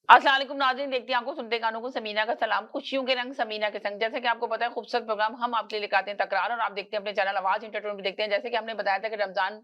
अस्सलाम वालेकुम नाज़रीन, देखते हैं आंखों सुनते कानों को समीना का सलाम। खुशियों के रंग समीना के संग। जैसे कि आपको पता है खूबसूरत प्रोग्राम हम आपके लिए लेकर आते हैं तकरार, और आप देखते हैं अपने चैनल आवाज एंटरटेनमेंट देखते हैं। जैसे कि हमने बताया था कि रमजान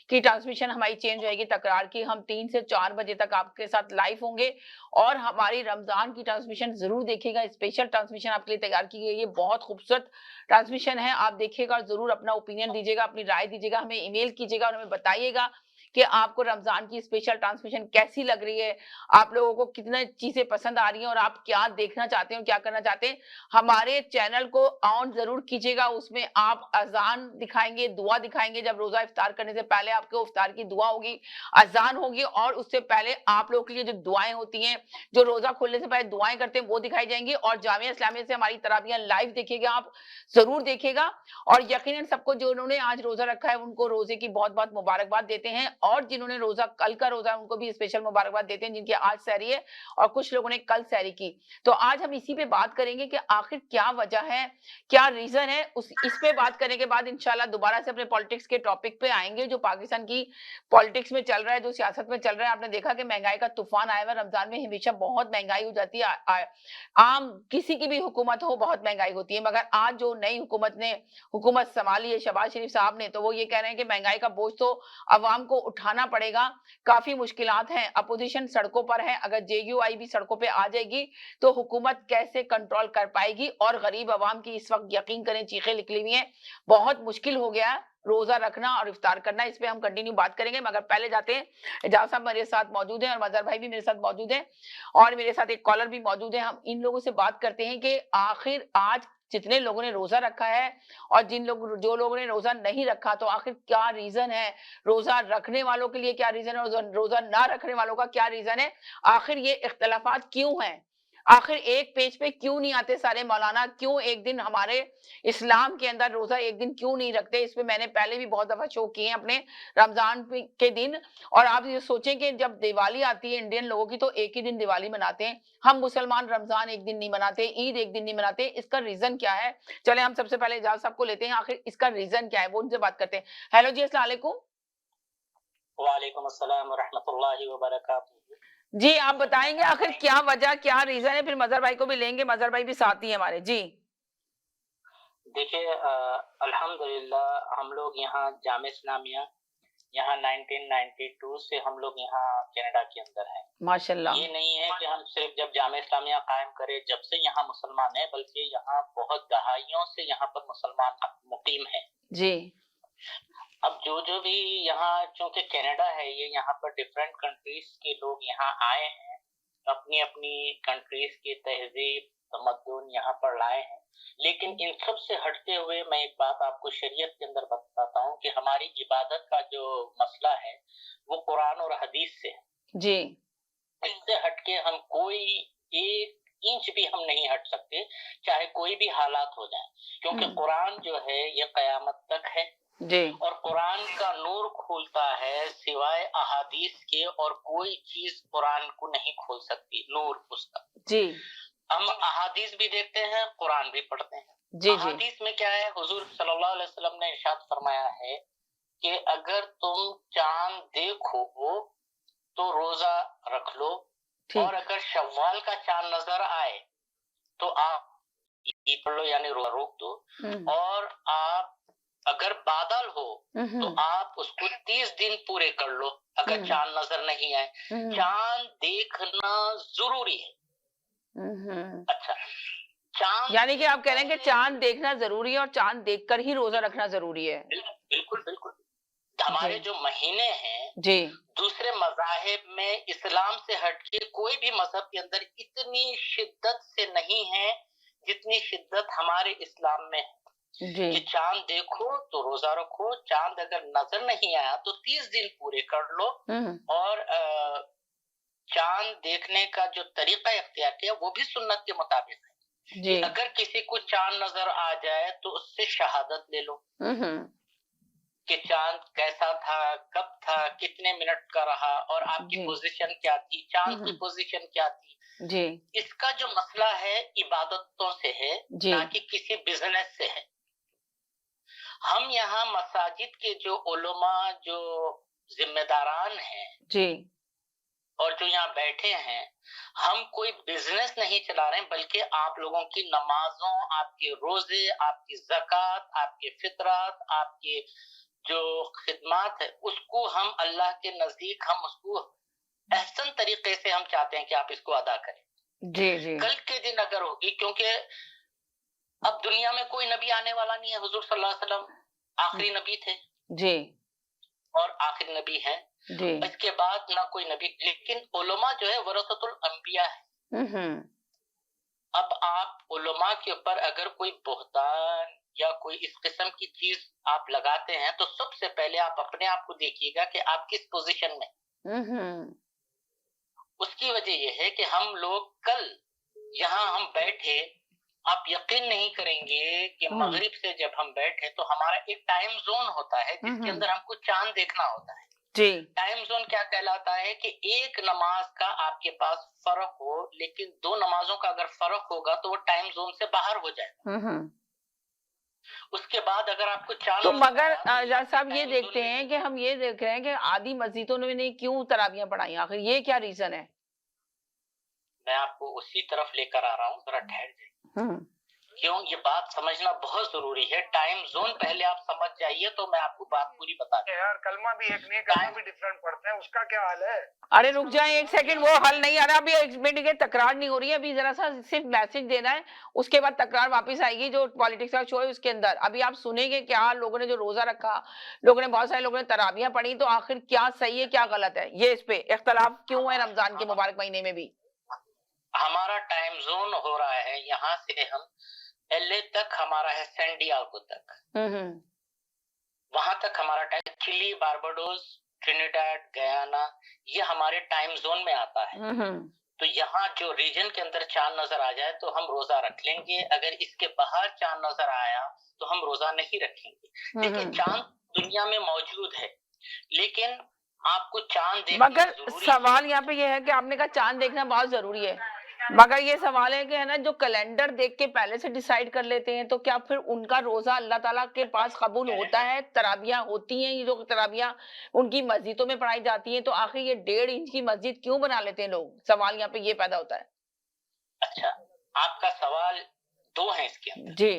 की ट्रांसमिशन हमारी चेंज होगी तकरार की। हम 3 से 4 बजे तक आपके साथ लाइव होंगे और हमारी रमजान की ट्रांसमिशन जरूर देखिएगा। स्पेशल ट्रांसमिशन आपके लिए तैयार की गई है, बहुत खूबसूरत ट्रांसमिशन है। आप देखिएगा और जरूर अपना ओपिनियन दीजिएगा, अपनी राय दीजिएगा, हमें ईमेल कीजिएगा और हमें बताइएगा कि आपको रमजान की स्पेशल ट्रांसमिशन कैसी लग रही है, आप लोगों को कितनी चीजें पसंद आ रही हैं और आप क्या देखना चाहते हैं और क्या करना चाहते हैं। हमारे चैनल को ऑन जरूर कीजिएगा, उसमें आप अजान दिखाएंगे, दुआ दिखाएंगे। जब रोजा इफ्तार करने से पहले आपको इफ्तार की दुआ होगी, अजान होगी, और उससे पहले आप लोगों के लिए जो दुआएं होती हैं, जो रोजा खोलने से पहले दुआएं करते हैं, वो दिखाई जाएंगी। और जामिया इस्लामिया से हमारी तराबियां लाइव देखिएगा, आप जरूर देखिएगा। और यकीनन सबको जो उन्होंने आज रोजा रखा है उनको रोजे की बहुत बहुत मुबारकबाद देते हैं, और जिन्होंने रोजा कल का रोजा है उनको भी स्पेशल मुबारकबाद देते हैं, जिनकी आज सहरी है और कुछ लोगों ने कल सहरी की। तो आज हम इसी पे बात करेंगे कि आखिर क्या वजह है, क्या रीजन है। इस पे बात करने के बाद इंशाल्लाह दोबारा से अपने पॉलिटिक्स के टॉपिक पे आएंगे, जो पाकिस्तान की पॉलिटिक्स में चल रहा है, जो सियासत में चल रहा है। आपने देखा कि महंगाई का तूफान आया हुआ है। रमजान में हमेशा बहुत महंगाई हो जाती है। आम किसी की भी हुकूमत हो, बहुत महंगाई होती है, मगर आज जो नई हुकूमत ने हुकूमत संभाली है, शहबाज शरीफ साहब ने, तो वो ये कह रहे हैं कि महंगाई का बोझ तो अवाम को उठाना पड़ेगा। काफी मुश्किलात हैं, अपोजिशन सड़कों पर है। अगर जेयूआई भी सड़कों पे आ जाएगी तो हुकूमत कैसे कंट्रोल कर पाएगी। और गरीब अवाम की इस वक्त यकीन करें चीखें निकली हुई हैं, बहुत मुश्किल हो गया है रोजा रखना और इफ्तार करना। इस पे हम कंटिन्यू बात करेंगे, मगर पहले जाते हैं। एजाज साहब मेरे साथ मौजूद हैं और मजहर भाई भी मेरे साथ मौजूद हैं, और मेरे साथ एक कॉलर भी मौजूद है। हम इन लोगों से बात करते हैं कि आखिर आज जितने लोगों ने रोजा रखा है और जो लोगों ने रोजा नहीं रखा, तो आखिर क्या रीजन है। रोजा रखने वालों के लिए क्या रीजन है और रोजा ना रखने वालों का क्या रीजन है। आखिर ये इख्तलाफात क्यों हैं, आखिर एक पेज पे क्यों नहीं आते सारे मौलाना, क्यों एक दिन हमारे इस्लाम के अंदर रोजा एक दिन क्यों नहीं रखते। इस पे मैंने पहले भी बहुत दफा शो किए हैं अपने रमजान के दिन। और आप ये सोचें कि जब दिवाली आती है इंडियन लोगों की, तो एक ही दिन दिवाली मनाते हैं हम। मुसलमान रमजान एक दिन नहीं मनाते, ईद एक दिन नहीं मनाते। इसका रीजन क्या है। चले हम सबसे पहले एजाज साहब को लेते हैं, आखिर इसका रीजन क्या है, वो उनसे बात करते हैं। हेलो जी, अस्सलाम वालेकुम। वालेकुम अस्सलाम वरहमतुल्लाहि वबरकातुहू। जी आप बताएंगे आखिर क्या वजह, क्या रीजन है। फिर मजहर भाई को भी लेंगे, मजहर भाई भी साथ ही है हमारे। जी देखिए, अल्हम्दुलिल्लाह हम लोग यहाँ जामे इस्लामिया यहाँ 1992 से हम लोग यहाँ कनाडा के अंदर हैं। माशाल्लाह। ये नहीं है कि हम सिर्फ जब जामे इस्लामिया कायम करे जब से यहाँ मुसलमान है, बल्कि यहाँ बहुत दहाइयों से यहाँ पर मुसलमान मुकीम है। जी अब जो भी यहाँ, चूंकि कनाडा है, ये यहाँ पर डिफरेंट कंट्रीज के लोग यहाँ आए हैं, अपनी अपनी कंट्रीज की तहजीब तमद्दुन यहाँ पर लाए हैं। लेकिन इन सब से हटते हुए मैं एक बात आपको शरीयत के अंदर बताता हूँ कि हमारी इबादत का जो मसला है वो कुरान और हदीस से है। जी इससे हटके हम कोई एक इंच भी हम नहीं हट सकते, चाहे कोई भी हालात हो जाए, क्योंकि कुरान जो है ये कयामत तक है। जी और कुरान का नूर खोलता है सिवाय अहादीस के, और कोई चीज कुरान को नहीं खोल सकती नूर उसका। जी हम अहादीस भी देखते हैं, कुरान भी पढ़ते हैं। जी जी अहादीस में क्या है, हुजूर सल्लल्लाहु अलैहि वसल्लम ने इरशाद फरमाया है कि अगर तुम चांद देखो तो रोजा रख लो, और ठीक। अगर शव्वाल का चांद नजर आए तो आप ईद पढ़ लो, यानी रोजा रोक दो। और आप अगर बादल हो तो आप उसको 30 दिन पूरे कर लो, अगर चांद नजर नहीं आए। चांद देखना जरूरी है। अच्छा, चांद यानी कि आप कह रहे हैं कि चांद देखना जरूरी है और चांद देखकर ही रोजा रखना जरूरी है। बिल्कुल बिल्कुल। हमारे जो महीने हैं जी दूसरे मज़ाहिब में इस्लाम से हटके कोई भी मजहब के अंदर इतनी शिद्दत से नहीं है जितनी शिद्दत हमारे इस्लाम में है। जी कि चांद देखो तो रोजा रखो, चांद अगर नजर नहीं आया तो 30 दिन पूरे कर लो। और चांद देखने का जो तरीका इख्तियार किया वो भी सुन्नत के मुताबिक है। जी अगर किसी को चांद नजर आ जाए तो उससे शहादत ले लो कि चांद कैसा था, कब था, कितने मिनट का रहा, और आपकी पोजीशन क्या थी, चांद की पोजीशन क्या थी। जी इसका जो मसला है इबादतों से है, ना कि किसी बिजनेस से है। हम यहाँ मसाजिद के जो उलमा, जो जिम्मेदारान हैं, जी اور جو यहाँ बैठे हैं, हम कोई बिजनेस नहीं चला रहे हैं, बल्कि आप लोगों की नमाजों, आपके रोजे, आपकी ज़कात, आपके फितरात, आपके जो खिदमत है, उसको हम अल्लाह के नजदीक हम उसको एहसन तरीके से हम चाहते हैं कि आप इसको अदा करें। जी जी कल के दिन अगर होगी, क्योंकि अब दुनिया में कोई नबी आने वाला नहीं है, हुजूर सल्लल्लाहु अलैहि वसल्लम आखिरी नबी थे जी और आखिरी नबी हैं। जी इसके बाद ना कोई नबी, लेकिन उलमा जो है वरसतुल अंबिया है। हम्म अब आप उलमा के ऊपर अगर कोई बुहतान या कोई इस किस्म की चीज आप लगाते हैं, तो सबसे पहले आप अपने आप को देखिएगा कि आप किस पोजीशन में। हम्म उसकी वजह यह है कि हम लोग कल यहाँ हम बैठे, आप यकीन नहीं करेंगे कि मगरिब से जब हम बैठे तो हमारा एक टाइम जोन होता है जिसके अंदर हमको चांद देखना होता है। जी टाइम जोन क्या कहलाता है कि एक नमाज का आपके पास फर्क हो, लेकिन दो नमाजों का अगर फर्क होगा तो वो टाइम जोन से बाहर हो जाएगा। उसके बाद अगर आपको चांद तो नजर मगर आया तो जज साहब ये टाइम देखते जोन हैं कि हम ये देख रहे हैं कि आधी मस्जिदों ने क्यों तराबियां पढ़ाई, आखिर ये क्या रीजन है? मैं आपको उसी तरफ लेकर आ रहा हूँ, जरा ठहर जाइए। क्यों, ये बात समझना बहुत जरूरी है। टाइम जोन पहले आप समझ जाइए तो मैं आपको बात पूरी बता दूं। यार कलमा भी एक नहीं, कलमा भी डिफरेंट पढ़ते हैं, उसका क्या हाल है? अरे रुक जाए एक सेकंड, वो हल नहीं आ रहा अभी, एक मिनट के तकरार नहीं हो रही है अभी, जरा सा सिर्फ मैसेज देना है, उसके बाद तकरार वापस आएगी। जो पॉलिटिक्स का शो है उसके अंदर अभी आप सुनेंगे क्या लोगों ने जो रोजा रखा, लोगों ने, बहुत सारे लोगों ने तराबियां पढ़ी, तो आखिर क्या सही है क्या गलत है, ये इस पे इख्तलाफ क्यों है रमजान के मुबारक महीने में भी? हमारा टाइम जोन हो रहा है, यहाँ से हम एलए तक हमारा है, सैन डिएगो तक, वहां तक हमारा time, Chile, Barbados, Trinidad, Guyana, ये हमारे टाइम जोन में आता है। तो यहाँ जो रीजन के अंदर चांद नजर आ जाए तो हम रोजा रख लेंगे, अगर इसके बाहर चांद नजर आया तो हम रोजा नहीं रखेंगे। देखिए, चांद दुनिया में मौजूद है, लेकिन आपको चांद देखना मगर जरूरी सवाल यहाँ पे ये है कि आपने कहा चांद देखना बहुत जरूरी है, मगर ये सवाल है कि है ना, जो कैलेंडर देख के पहले से डिसाइड कर लेते हैं, तो क्या फिर उनका रोजा अल्लाह ताला के पास कबूल होता है? तराबियां होती हैं, ये जो तराबियां उनकी मस्जिदों में पढ़ाई जाती हैं, तो आखिर ये 1.5 इंच की मस्जिद क्यों बना लेते हैं लोग? सवाल यहाँ पे ये पैदा होता है। अच्छा, आपका सवाल दो है इसके अंदर जी,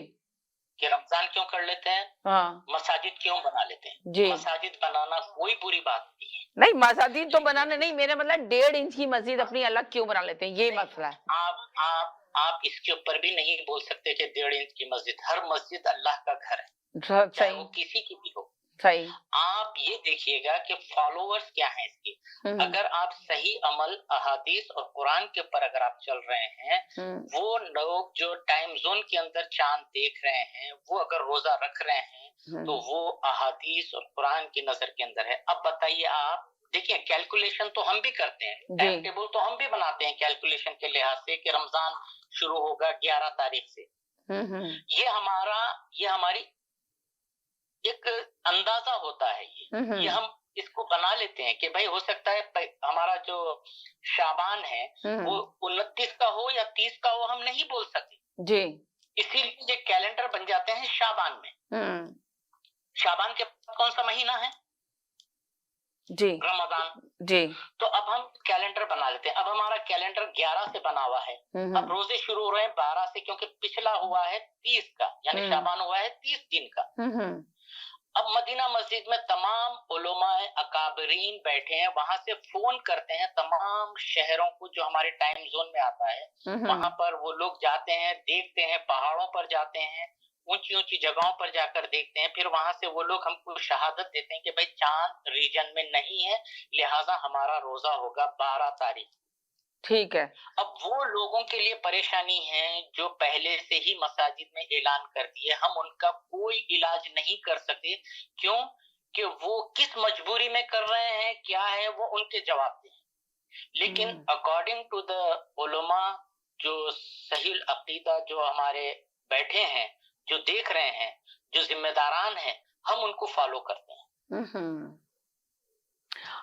कि रमजान क्यों कर लेते हैं, हाँ मसाजिद क्यों बना लेते हैं। जी, मसाजिद बनाना कोई बुरी बात नहीं है। नहीं मस्जिद तो बनाने नहीं, मेरा मतलब 1.5 इंच की मस्जिद अपनी अलग क्यों बना लेते हैं, ये मसला है। आप इसके ऊपर भी नहीं बोल सकते कि 1.5 इंच की मस्जिद, हर मस्जिद अल्लाह का घर है, चाहे सही वो किसी की भी हो। सही। आप ये देखिएगा कि फॉलोअर्स क्या हैं इसके। अगर आप सही अमल, अहादीस और कुरान के ऊपर अगर आप चल रहे हैं, वो लोग जो टाइम जोन के अंदर चांद देख रहे हैं, वो अगर रोजा रख रहे हैं, तो वो अहादीस और कुरान की नजर के अंदर है। अब बताइए, आप देखिए, कैलकुलेशन तो हम भी करते हैं, टाइम टेबल तो हम भी बनाते हैं कैलकुलेशन के लिहाज से कि रमजान शुरू होगा 11 तारीख से। ये हमारी एक अंदाजा होता है, ये हम इसको बना लेते हैं कि भाई हो सकता है हमारा जो शाबान है वो 29 का हो या 30 का हो, हम नहीं बोल सकते जी, इसीलिए ये कैलेंडर बन जाते हैं शाबान में। शाबान के बाद कौन सा महीना है? जी, रमजान। जी, तो अब हम कैलेंडर बना लेते हैं। अब हमारा कैलेंडर 11 से बना हुआ है, अब रोजे शुरू हो रहे हैं 12 से, क्योंकि पिछला हुआ है 30 का, यानी शाबान हुआ है 30 दिन का। अब मदीना मस्जिद में तमाम उलमाए अकाबरीन बैठे हैं, वहां से फोन करते हैं तमाम शहरों को जो हमारे टाइम जोन में आता है, वहां पर वो लोग जाते हैं, देखते हैं, पहाड़ों पर जाते हैं, ऊंची ऊंची जगहों पर जाकर देखते हैं, फिर वहां से वो लोग हमको शहादत देते हैं कि भाई चांद रीजन में नहीं है, लिहाजा हमारा रोजा होगा 12 तारीख। ठीक है। अब वो लोगों के लिए परेशानी है जो पहले से ही मसाजिद में ऐलान कर दिए, हम उनका कोई इलाज नहीं कर सकते। क्यों? कि वो किस मजबूरी में कर रहे हैं, क्या है, वो उनके जवाब दें। लेकिन अकॉर्डिंग टू द उलमा, जो सही अकीदा जो हमारे बैठे हैं, जो देख रहे हैं, जो जिम्मेदारान हैं, हम उनको फॉलो करते हैं।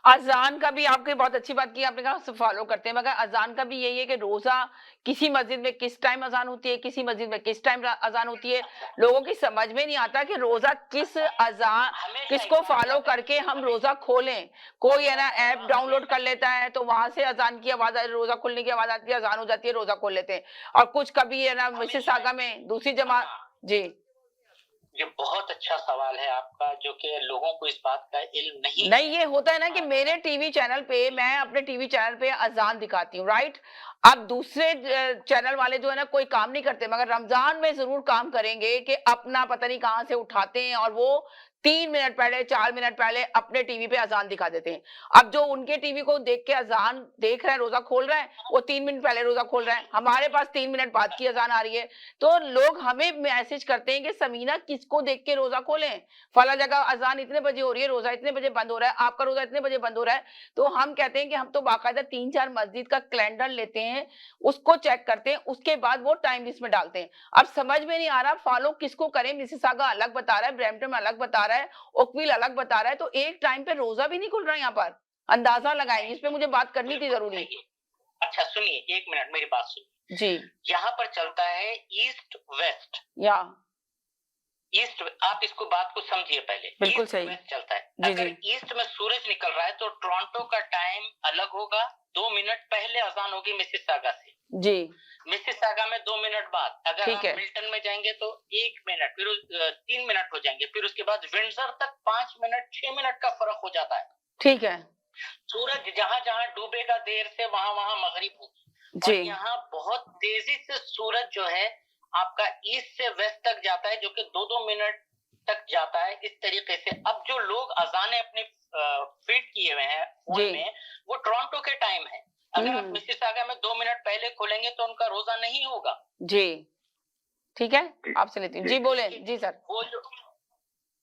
अजान का भी आपकी बहुत अच्छी बात की, आपने कहा फॉलो करते हैं, मगर अजान का भी यही है कि रोजा किसी मस्जिद में किस टाइम अजान होती है, किसी मस्जिद में किस टाइम अजान होती है, लोगों की समझ में नहीं आता कि रोजा किस अजान किसको फॉलो करके हम रोजा खोलें। कोई है ना ऐप डाउनलोड कर लेता है तो वहां से अजान की आवाज, रोजा खुलने की आवाज आती है, अजान हो जाती है, रोजा खोल लेते हैं। और कुछ कभी है ना मिसिसागा में दूसरी जमात। जी, ये बहुत अच्छा सवाल है आपका, जो कि लोगों को इस बात का इल्म नहीं नहीं ये होता है ना कि मेरे टीवी चैनल पे, मैं अपने टीवी चैनल पे अजान दिखाती हूँ, राइट। अब दूसरे चैनल वाले जो है ना कोई काम नहीं करते, मगर रमजान में जरूर काम करेंगे कि अपना पता नहीं कहां से उठाते हैं और वो 3 मिनट पहले 4 मिनट पहले अपने टीवी पे अजान दिखा देते हैं। अब जो उनके टीवी को देख के अजान देख रहे हैं, रोजा खोल रहे हैं, वो 3 मिनट पहले रोजा खोल रहे हैं, हमारे पास 3 मिनट बाद की अजान आ रही है। तो लोग हमें मैसेज करते हैं कि समीना किसको देख के रोजा खोलें, फला जगह अजान इतने बजे हो रही है, रोजा इतने बजे बंद हो रहा है, आपका रोजा इतने बजे बंद हो रहा है। तो हम कहते हैं कि हम तो बाकायदा 3-4 मस्जिद का कैलेंडर लेते हैं, उसको चेक करते हैं, उसके बाद वो टाइम लिस्ट में डालते हैं। अब समझ में नहीं आ रहा फॉलो किसको करें, मिसिसागा अलग बता रहा है, ब्रैम्पटन अलग बता रहा है, ओकविल अलग बता रहा है, तो एक टाइम पे रोजा भी नहीं खुल रहा है यहाँ पर। अंदाजा लगाएंगे, इस पे मुझे बात करनी थी जरूरी। अच्छा सुनिए, 1 मिनट मेरी बात सुनिए जी। यहाँ पर चलता है ईस्ट वेस्ट, या ईस्ट, आप इसको बात को समझिए पहले। बिल्कुल ईस्ट सही। वेस्ट चलता है। जी अगर जी ईस्ट में सूरज निकल रहा है तो टोरंटो का टाइम अलग होगा, 2 मिनट पहले अजान होगी मिसिसागा से। जी, मिसिसागा में 2 मिनट बाद। अगर ठीक आप है। मिल्टन में जाएंगे तो 1 मिनट, फिर 3 मिनट हो जाएंगे, फिर उसके बाद विंडसर तक 5 मिनट 6 मिनट का फर्क हो जाता है। ठीक है सूरज जहां जहां डूबेगा देर से, वहां वहां मगरिब होगी। और जी, यहाँ बहुत तेजी से सूरज जो है आपका ईस्ट से वेस्ट तक जाता है, जो कि 2-2 मिनट तक जाता है। इस तरीके से अब जो लोग अजाने अपने फीड किए हुए हैं फोन जी। में, वो टोरंटो के टाइम है। अगर आप मिसिसागा में 2 मिनट पहले खोलेंगे तो उनका रोजा नहीं होगा। जी, ठीक है, आपसे लेती हूँ। जी बोले। जी सर। वो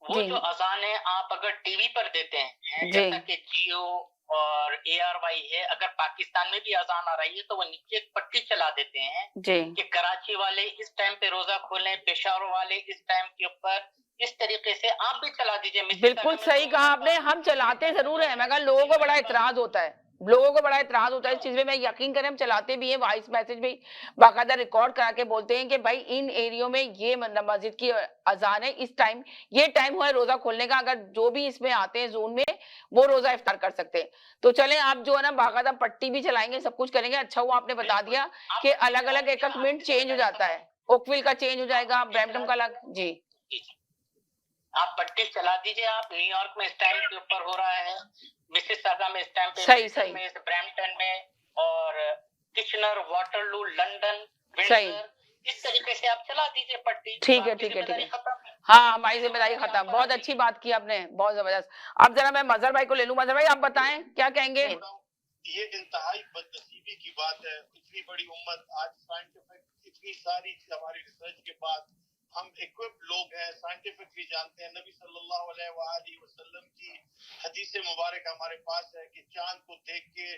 जी जो अजान है आप अगर टीवी पर देते हैं, जी जैसा कि जियो और ARY है, अगर पाकिस्तान में भी अजान आ रही है तो वो नीचे एक पट्टी चला देते हैं जी, कि कराची वाले इस टाइम पे रोजा खोलें, पेशावर वाले इस टाइम के ऊपर। इस तरीके से आप भी चला दीजिए। बिल्कुल सही कहा आपने, हम चलाते जरूर हैं मगर लोगों को बड़ा इतराज होता है, लोगों को बड़ा इतराज होता है इस चीज में। मैं यकीन करें हम चलाते भी हैं, वॉइस मैसेज भी बाकायदा रिकॉर्ड करा के बोलते हैं कि भाई इन एरियो में ये मस्जिद की अजान है, इस टाइम ये टाइम हुआ है रोजा खोलने का, अगर जो भी इसमें आते हैं जोन में वो रोजा इफ्तार कर सकते हैं। तो चले आप जो है ना बाकायदा पट्टी भी चलाएंगे, सब कुछ करेंगे। अच्छा हुआ आपने बता दिया कि अलग अलग एक एक मिनट चेंज हो जाता है, ओकविल का चेंज हो जाएगा, ब्रैम्पटन का अलग। जी, आप पट्टी चला दीजिए। आप न्यूयॉर्क में इस टाइम के ऊपर हो रहा है, मिसिसागा में इस टाइम पे, सही सही में, ब्रैम्पटन में, और किचनर, वाटरलू, लंदन, सही, विंडसर, इस तरीके से आप चला दीजिए पट्टी। ठीक है ठीक है ठीक है। हाँ हमारी जिम्मेदारी खत्म। बहुत अच्छी बात की आपने, बहुत जबरदस्त। अब जरा मैं मजहर भाई को ले लूं। मजहर भाई आप बताएं क्या कहेंगे। ये इंतहाई बदनसीबी की बात है, इतनी बड़ी उम्मत आज साइंटिफिक इतनी सारी हमारी रिसर्च के बाद हम इक्विप्ड लोग हैं, साइंटिफिकली जानते हैं। नबी सल्लल्लाहु अलैहि वसल्लम की हदीस मुबारक हमारे पास है कि चांद को देख के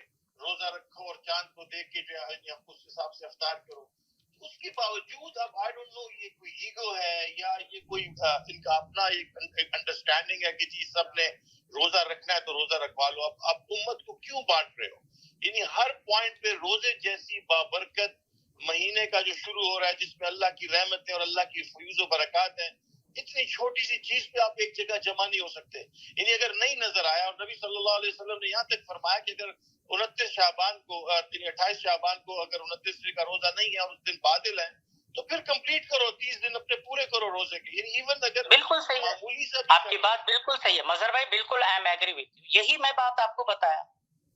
रोजा रखो और चांद को देख के जो है उस हिसाब से इफ्तार करो। उसके बावजूद अब आई डोंट नो ये कोई ईगो है या ये कोई इनका अपना एक अंडरस्टैंडिंग है कि जी सबने रोजा रखना है तो रोजा रखवा लो। अब उम्मत को क्यों बांट रहे हो? यानी हर पॉइंट पे रोजे जैसी बाबरकत महीने का जो शुरू हो रहा है, जिसमें अल्लाह की रहमतें और अल्लाह की फयूज़ बरकत है, इतनी छोटी सी चीज पे आप एक जगह जमा नहीं हो सकते। यानी अगर नहीं नजर आया, और नबी सल्लल्लाहु अलैहि वसल्लम ने यहाँ तक फरमाया कि अगर 29 शाबान को 28 शाबान को अगर 29 का रोजा नहीं है और उस दिन बादल है तो फिर कंप्लीट करो, 30 दिन अपने पूरे करो रोजे के। यानी इवन अगर बिल्कुल सही है, आपकी बात बिल्कुल सही है मजहर भाई, बिल्कुल I am agree with you. यही मैं बात आपको बताया,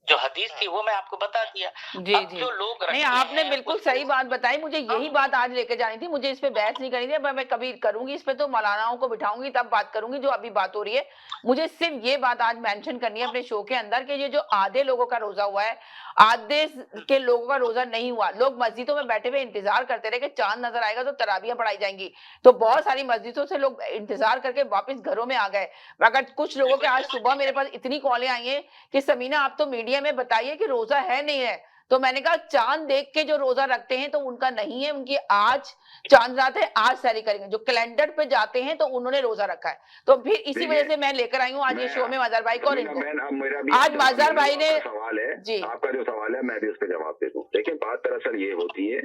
जो हदीस थी वो मैं आपको बता दिया। जी अब जी, जो लोग नहीं आपने बिल्कुल सही बात बताई। मुझे यही बात आज लेके जानी थी, मुझे इस पे बहस नहीं करनी थी। मैं कभी करूंगी इस पे तो मौलानाओं को बिठाऊंगी तब बात करूंगी, जो अभी बात हो रही है मुझे सिर्फ ये बात आज मेंशन करनी है अपने शो के अंदर कि ये जो आधे लोगों का रोजा हुआ है, आधे के लोगों का रोजा नहीं हुआ। लोग मस्जिदों में बैठे हुए इंतजार करते रहे कि चांद नजर आएगा तो तराबियां पढ़ाई जाएंगी, तो बहुत सारी मस्जिदों से लोग इंतजार करके वापस घरों में आ गए। मगर कुछ लोगों के आज सुबह मेरे पास इतनी कॉलें आई हैं कि समीना आप तो मीडिया में बताइए कि रोजा है नहीं है, تو میں نے کہا چاند دیکھ کے جو روزہ رکھتے ہیں تو ان کا نہیں ہے, ان کی آج چاند رات ہے, آج سحری کریں گے. جو کیلنڈر پہ جاتے ہیں تو انہوں نے روزہ رکھا ہے. تو پھر اسی وجہ سے میں لے کر آئی ہوں آج یہ شو میں مظہر بھائی کو اور ان کو. آج مظہر بھائی نے سوال ہے, جی آپ کا جو سوال ہے میں بھی اس پہ جواب دے دوں. دیکھیں بات دراصل یہ ہوتی ہے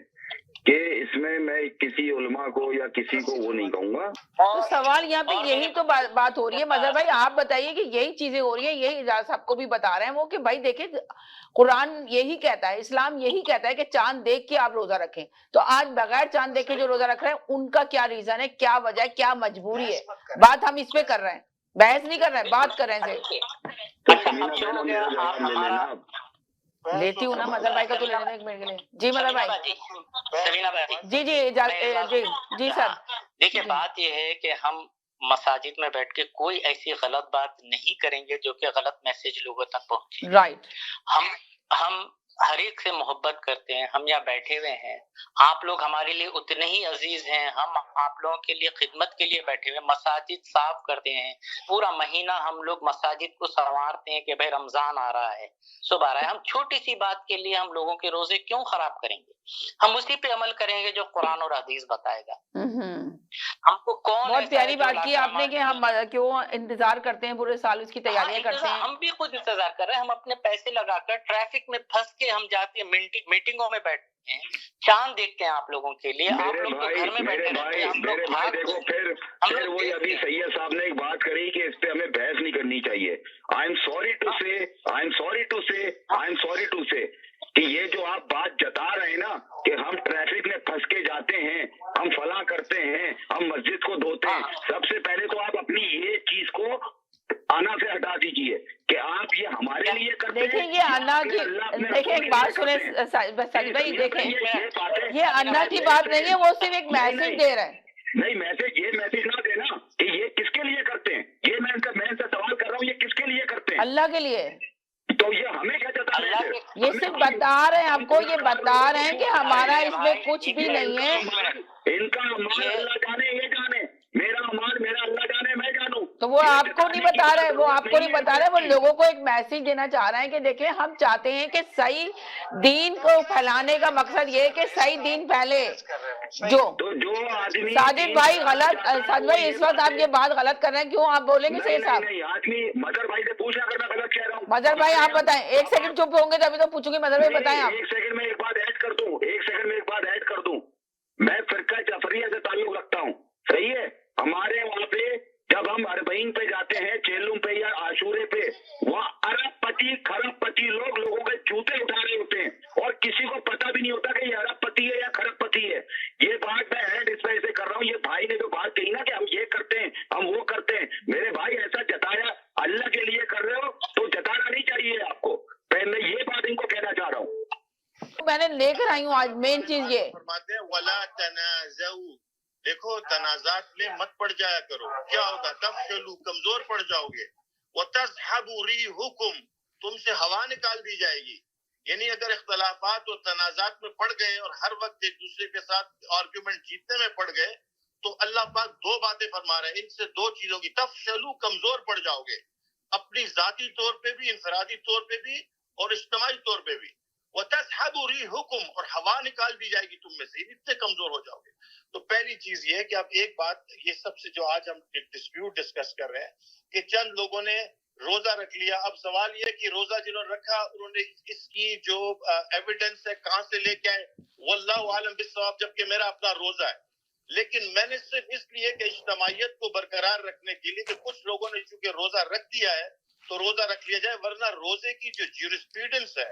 کہ اس میں کسی علماء کو یا کسی کو وہ نہیں کہوں گا. تو سوال یہاں پہ یہی تو بات ہو رہی ہے. مظہر بھائی آپ بتائیے کہ یہی چیزیں ہو رہی ہیں, یہی سب کو بھی بتا رہے ہیں وہ کہ بھائی دیکھیں قرآن یہی کہتا ہے, اسلام یہی کہتا ہے کہ چاند دیکھ کے آپ روزہ رکھیں. تو آج بغیر چاند دیکھ کے جو روزہ رکھ رہے ہیں ان کا کیا ریزن ہے, کیا وجہ ہے, کیا مجبوری ہے؟ بات ہم اس پہ کر رہے ہیں, بحث نہیں کر رہے ہیں, بات کر رہے ہیں. لیتی ہوں نا مظہر بھائی کا تو لینے میں 1 منٹ کے لیے. جی مظہر بھائی. جی جی جی سر. دیکھیے بات یہ ہے کہ ہم مساجد میں بیٹھ کے کوئی ایسی غلط بات نہیں کریں گے جو کہ غلط میسج لوگوں تک پہنچے. رائٹ. ہم ہر ایک سے محبت کرتے ہیں, ہم یہاں بیٹھے ہوئے ہیں, آپ لوگ ہمارے لیے اتنے ہی عزیز ہیں, ہم آپ لوگوں کے لیے خدمت کے لیے بیٹھے ہوئے, مساجد صاف کرتے ہیں, پورا مہینہ ہم لوگ مساجد کو سنوارتے ہیں کہ بھائی رمضان آ رہا ہے, صبح آ رہا ہے. ہم چھوٹی سی بات کے لیے ہم لوگوں کے روزے کیوں خراب کریں گے؟ ہم اسی پہ عمل کریں گے جو قرآن اور حدیث بتائے گا. ہم کو کون بہت پیاری بات کی آپ نے کہ ہم کیوں انتظار کرتے ہیں پورے سال اس کی تیاریاں کرتے ہیں. ہم بھی خود انتظار کر رہے ہیں, ہم اپنے پیسے لگا کر ٹریفک میں پھنس کے ہم جاتے ہیں, میٹنگوں میں بیٹھتے ہیں, چاند دیکھتے ہیں آپ لوگوں کے لیے. آپ لوگ تو گھر میں بیٹھے رہتے ہیں, ہم لوگ دیکھو پھر وہی ابھی سید صاحب نے ایک بات کری کہ اس پہ ہمیں بحث نہیں کرنی چاہیے. آئی ایم سوری ٹو سے کہ یہ جو آپ بات جتا رہے ہیں نا کہ ہم ٹریفک میں پھنس کے جاتے ہیں, ہم فلاں کرتے ہیں, ہم مسجد کو دھوتے ہیں, سب سے پہلے تو آپ اپنی یہ چیز کو آنا سے ہٹا دیجیے کہ آپ یہ ہمارے لیے کرتے ہیں. دیکھیں یہ انا کی, دیکھیں ایک بات سنیں سچ بھائی, دیکھیں یہ انا کی بات نہیں ہے, وہ صرف ایک میسج دے رہے ہیں. نہیں یہ میسج نہ دینا کہ یہ کس کے لیے کرتے ہیں. یہ میں ان سے سوال کر رہا ہوں, یہ کس کے لیے کرتے ہیں؟ اللہ کے لیے. تو یہ ہمیں کیا جتا رہے ہیں؟ یہ صرف بتا رہے ہیں آپ کو, یہ بتا رہے ہیں کہ ہمارا اس میں کچھ بھی نہیں ہے. ان کا امان اللہ جانے, یہ جانے, میرا امان میرا اللہ جانے, میں جانوں. تو وہ آپ کو نہیں بتا رہے, وہ آپ کو نہیں بتا رہے, وہ لوگوں کو ایک میسج دینا چاہ رہے ہیں کہ دیکھیں ہم چاہتے ہیں کہ صحیح دین کو پھیلانے کا مقصد یہ ہے کہ صحیح دین پھیلے. جو ساجد بھائی غلط, ساجد بھائی اس وقت آپ یہ بات غلط کر رہے ہیں, کیوں آپ بولیں گے سید صاحب؟ آدمی مظہر بھائی سے پوچھنا اگر میں غلط کہہ رہا ہوں. مظہر بھائی آپ بتائیں, 1 سیکنڈ چپ ہوں گے تبھی تو پوچھوں گی. مظہر بھائی بتائیں آپ. 1 سیکنڈ میں ایک بات ایڈ کر دوں, میں فرقہ جعفریہ سے تعلق رکھتا ہوں, صحیح ہے. ہمارے وہاں پہ جب ہم اربعین پہ جاتے ہیں, چیلم پہ یا عاشورے پہ, وہاں ارب پتی کھرب پتی لوگوں کے جوتے اٹھا رہے ہوتے ہیں اور کسی کو پتہ بھی نہیں ہوتا کہ یہ ارب پتی ہے یا کھرب پتی ہے. یہ بات میں ایڈ اس وجہ سے کر رہا ہوں, یہ بھائی نے جو بات کہی نا کہ ہم یہ کرتے ہیں ہم وہ کرتے ہیں, میرے بھائی ایسا جتایا اللہ کے لیے کر رہے ہو تو جتانا نہیں چاہیے آپ کو. میں یہ بات ان کو کہنا چاہ رہا ہوں. میں نے لے کر آئی ہوں آج مین چیز یہ فرماتے ہیں ولا تنازعوا, دیکھو تنازعات میں مت پڑ جایا کرو, کیا ہوگا تفشلوا, کمزور پڑ جاؤ گے, وتذهب ريحكم, تم سے ہوا نکال دی جائے گی. یعنی اگر اختلافات اور تنازعات میں پڑ گئے اور ہر وقت ایک دوسرے کے ساتھ آرگیومنٹ جیتنے میں پڑ گئے تو اللہ پاک 2 باتیں فرما رہے ہیں, ان سے 2 چیزوں کی تفشلوا, کمزور پڑ جاؤ گے, اپنی ذاتی طور پہ بھی, انفرادی طور پہ بھی اور اجتماعی طور پہ بھی. وَتَذْهَبُ رِيحُكُمْ, اور ہوا نکال دی جائے گی تم میں سے, اتنے کمزور ہو جاؤ گے. تو پہلی چیز یہ ہے کہ اب ایک بات, یہ سب سے جو آج ہم ڈسپیوٹ ڈسکس کر رہے ہیں کہ چند لوگوں نے روزہ رکھ لیا. اب سوال یہ ہے کہ روزہ جنہوں نے رکھا انہوں نے اس کی جو ایویڈنس ہے کہاں سے لے کے آئے, واللہ عالم بالصواب, جبکہ میرا اپنا روزہ ہے. لیکن میں نے صرف اس لیے کہ اجتماعیت کو برقرار رکھنے کے لیے کہ کچھ لوگوں نے چونکہ روزہ رکھ دیا ہے تو روزہ رکھ لیا جائے, ورنہ روزے کی جو جیورسپیڈنس ہے,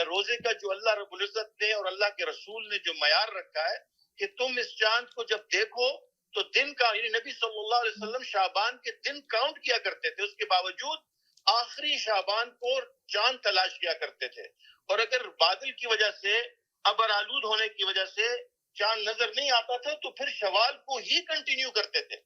روزے کا جو اللہ رب العزت نے اور اللہ کے رسول نے جو معیار رکھا ہے کہ تم اس چاند کو جب دیکھو تو دن کا, یعنی نبی صلی اللہ علیہ وسلم شعبان کے دن کاؤنٹ کیا کرتے تھے, اس کے باوجود آخری شعبان کو چاند تلاش کیا کرتے تھے. اور اگر بادل کی وجہ سے, ابر آلود ہونے کی وجہ سے چاند نظر نہیں آتا تھا تو پھر شوال کو ہی کنٹینیو کرتے تھے.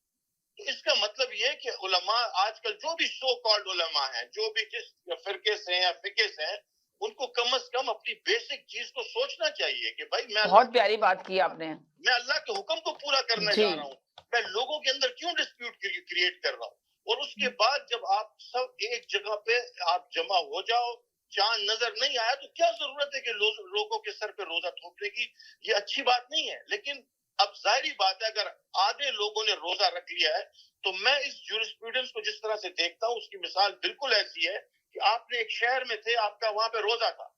تو اس کا مطلب یہ کہ علماء آج کل جو بھی سو کالڈ علماء ہیں, جو بھی جس فرقے سے ہیں یا فقہ سے ہیں, ان کو کم از کم اپنی بیسک چیز کو سوچنا چاہیے کہ بھائی میں, بہت پیاری بات کی آپ نے, میں اللہ کے حکم کو پورا کرنے جا رہا ہوں, میں لوگوں کے اندر کیوں ڈسپیوٹ کریٹ کر رہا ہوں. اور اس کے بعد جب آپ سب ایک جگہ پہ آپ جمع ہو جاؤ چاند نظر نہیں آیا تو کیا ضرورت ہے کہ لوگوں کے سر پہ روزہ تھوپنے کی؟ یہ اچھی بات نہیں ہے. لیکن اب ظاہری بات ہے اگر آدھے لوگوں نے روزہ رکھ لیا ہے تو میں اس جورسپروڈنس کو جس طرح سے دیکھتا ہوں اس کی مثال بالکل ایسی ہے کہ آپ نے ایک شہر میں تھے, آپ کا وہاں پہ روزہ تھا,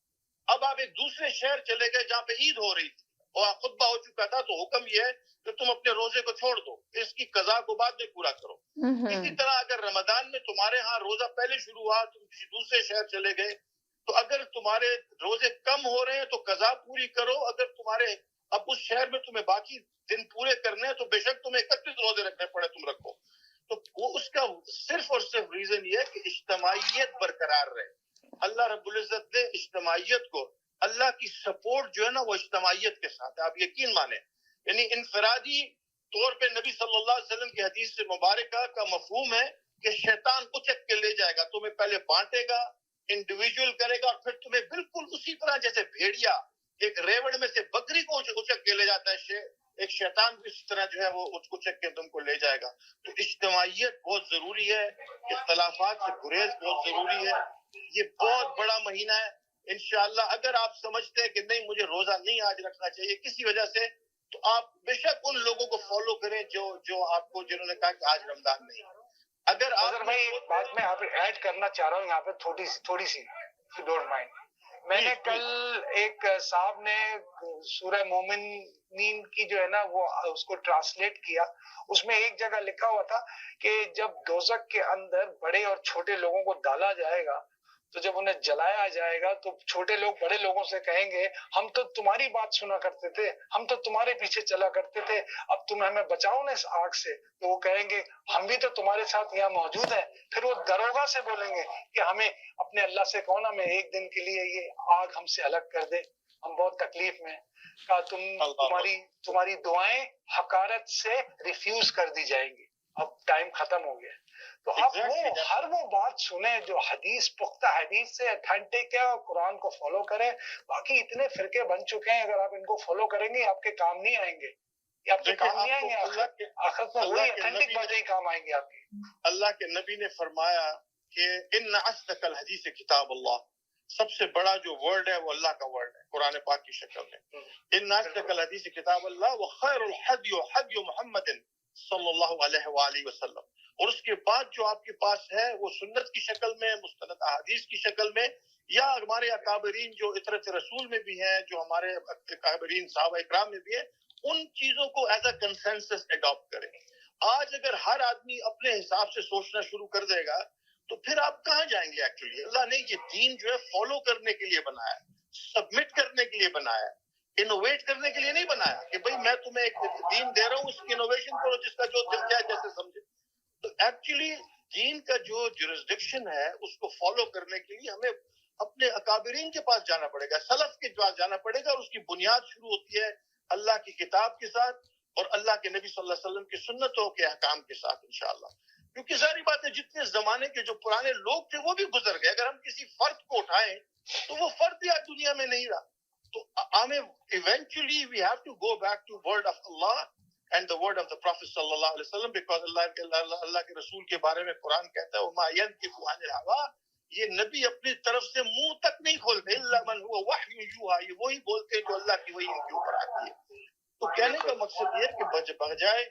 اب آپ ایک دوسرے شہر چلے گئے جہاں پہ عید ہو رہی تھی اور خطبہ ہو چکا تھا, تو حکم یہ ہے کہ تم اپنے روزے کو چھوڑ دو, اس کی قضا کو بعد میں پورا کرو. اسی طرح اگر رمضان میں تمہارے ہاں روزہ پہلے شروع ہوا, تم کسی دوسرے شہر چلے گئے, تو اگر تمہارے روزے کم ہو رہے ہیں تو قضا پوری کرو. اگر تمہارے اب اس شہر میں تمہیں باقی دن پورے کرنے ہیں تو بے شک تمہیں 31 روزے رکھنے پڑے, تم رکھو. تو وہ اس کا صرف اور صرف ریزن یہ ہے کہ اجتماعیت برقرار رہے. اللہ رب العزت نے اجتماعیت کو, اللہ کی سپورٹ جو ہے نا وہ اجتماعیت کے ساتھ ہے, آپ یقین مانیں. یعنی انفرادی طور پہ نبی صلی اللہ علیہ وسلم کی حدیث سے مبارکہ کا مفہوم ہے کہ شیطان اچک کے لے جائے گا, تمہیں پہلے بانٹے گا, انڈیویجول کرے گا, اور پھر تمہیں بالکل اسی طرح جیسے بھیڑیا ایک ریوڑ میں سے بکری کو اچک کے لے جاتا ہے, ایک شیطان بھی اسی طرح جو ہے وہ اچک کے تم کو لے جائے گا. تو اجتماعیت بہت ضروری ہے, اختلافات سے گریز بہت ضروری ہے. یہ بہت بڑا مہینہ ہے. انشاءاللہ اگر آپ سمجھتے ہیں کہ نہیں مجھے روزہ نہیں آج رکھنا چاہیے کسی وجہ سے, تو آپ بے شک ان لوگوں کو فالو کریں جو آپ کو, جنہوں نے کہا کہ آج رمضان نہیں. اگر آپ بھائی ایک بات میں ایڈ کرنا چاہ رہا ہوں یہاں پہ تھوڑی سی, ڈونٹ مائنڈ. میں نے کل ایک صاحب نے سورہ مومنین کی جو ہے نا وہ اس کو ٹرانسلیٹ کیا, اس میں ایک جگہ لکھا ہوا تھا کہ جب دوزخ کے اندر بڑے اور چھوٹے لوگوں کو ڈالا جائے گا تو جب انہیں جلایا جائے گا تو چھوٹے لوگ بڑے لوگوں سے کہیں گے ہم تو تمہاری بات سنا کرتے تھے, ہم تو تمہارے پیچھے چلا کرتے تھے, اب تم ہمیں بچاؤ نا اس آگ سے. تو وہ کہیں گے ہم بھی تو تمہارے ساتھ یہاں موجود ہیں. پھر وہ دروغہ سے بولیں گے کہ ہمیں اپنے اللہ سے کہو نا ہمیں ایک دن کے لیے یہ آگ ہم سے الگ کر دے, ہم بہت تکلیف میں. کہا تمہاری دعائیں حقارت سے ریفیوز کر دی جائیں گی, اب ٹائم ختم ہو گیا. تو اب ہر وہ بات سنیں جو حدیث پختہ حدیث سے اتھینٹک ہے اور قرآن کو فالو کریں. باقی اتنے فرقے بن چکے ہیں, اگر آپ ان کو فالو کریں گے آپ کے کام نہیں آئیں گے, یہ آپ کے کام نہیں آئیں گے. آخرت میں وہی اتھینٹک باتیں ہی کام آئیں گے آپ کی. اللہ کے نبی نے فرمایا کہ ان اصدق الحدیث کتاب اللہ, سب سے بڑا جو ورڈ ہے وہ اللہ کا ورڈ ہے قرآن پاک کی شکل میں. ان اصدق الحدیث کتاب اللہ وخیر الحدی حدی محمد صلی اللہ علیہ وآلہ وسلم. اور اس کے بعد جو آپ کے پاس ہے وہ سنت کی شکل میں, مستند احادیث کی شکل میں, یا ہمارے اکابرین جو اطرت رسول میں بھی ہیں, جو ہمارے اکابرین صحابہ اکرام میں بھی ہیں, ان چیزوں کو ایز اے کنسنسس اڈاپٹ کریں. آج اگر ہر آدمی اپنے حساب سے سوچنا شروع کر دے گا تو پھر آپ کہاں جائیں گے؟ ایکچولی اللہ نے یہ دین جو ہے فالو کرنے کے لیے بنایا ہے, سبمٹ کرنے کے لیے بنایا ہے, انوویٹ کرنے کے لیے نہیں بنایا کہ بھئی میں تمہیں ایک دین دے رہا ہوں اس کی انوویشن کرو جس کا جو دل چاہے جیسے سمجھے. تو ایکچولی دین کا جو جورسڈکشن ہے اس کو فالو کرنے کے لیے ہمیں اپنے اکابرین کے پاس جانا پڑے گا, سلف کے پاس جانا پڑے گا, اور اس کی بنیاد شروع ہوتی ہے اللہ کی کتاب کے ساتھ اور اللہ کے نبی صلی اللہ علیہ وسلم کی سنتوں کے احکام کے ساتھ انشاءاللہ. کیونکہ ظاہری بات ہے جتنے زمانے کے جو پرانے لوگ تھے وہ بھی گزر گئے, اگر ہم کسی فرد کو اٹھائیں تو وہ فرد ہی آج دنیا میں نہیں رہا. تو ہمیں eventually we have to go back to word of اللہ and the word of the Prophet sallallahu alaihi wasallam, because اللہ کے رسول کے بارے میں قرآن کہتا ہے وما ينطق عن الهوى, یہ نبی اپنی طرف سے منہ تک نہیں کھولتے, الا من هو وحی یوحى, یہ وہی بولتے ہیں جو اللہ کی وحی ان کے اوپر آتی ہے. تو کہنے کا مقصد یہ ہے کہ بجائے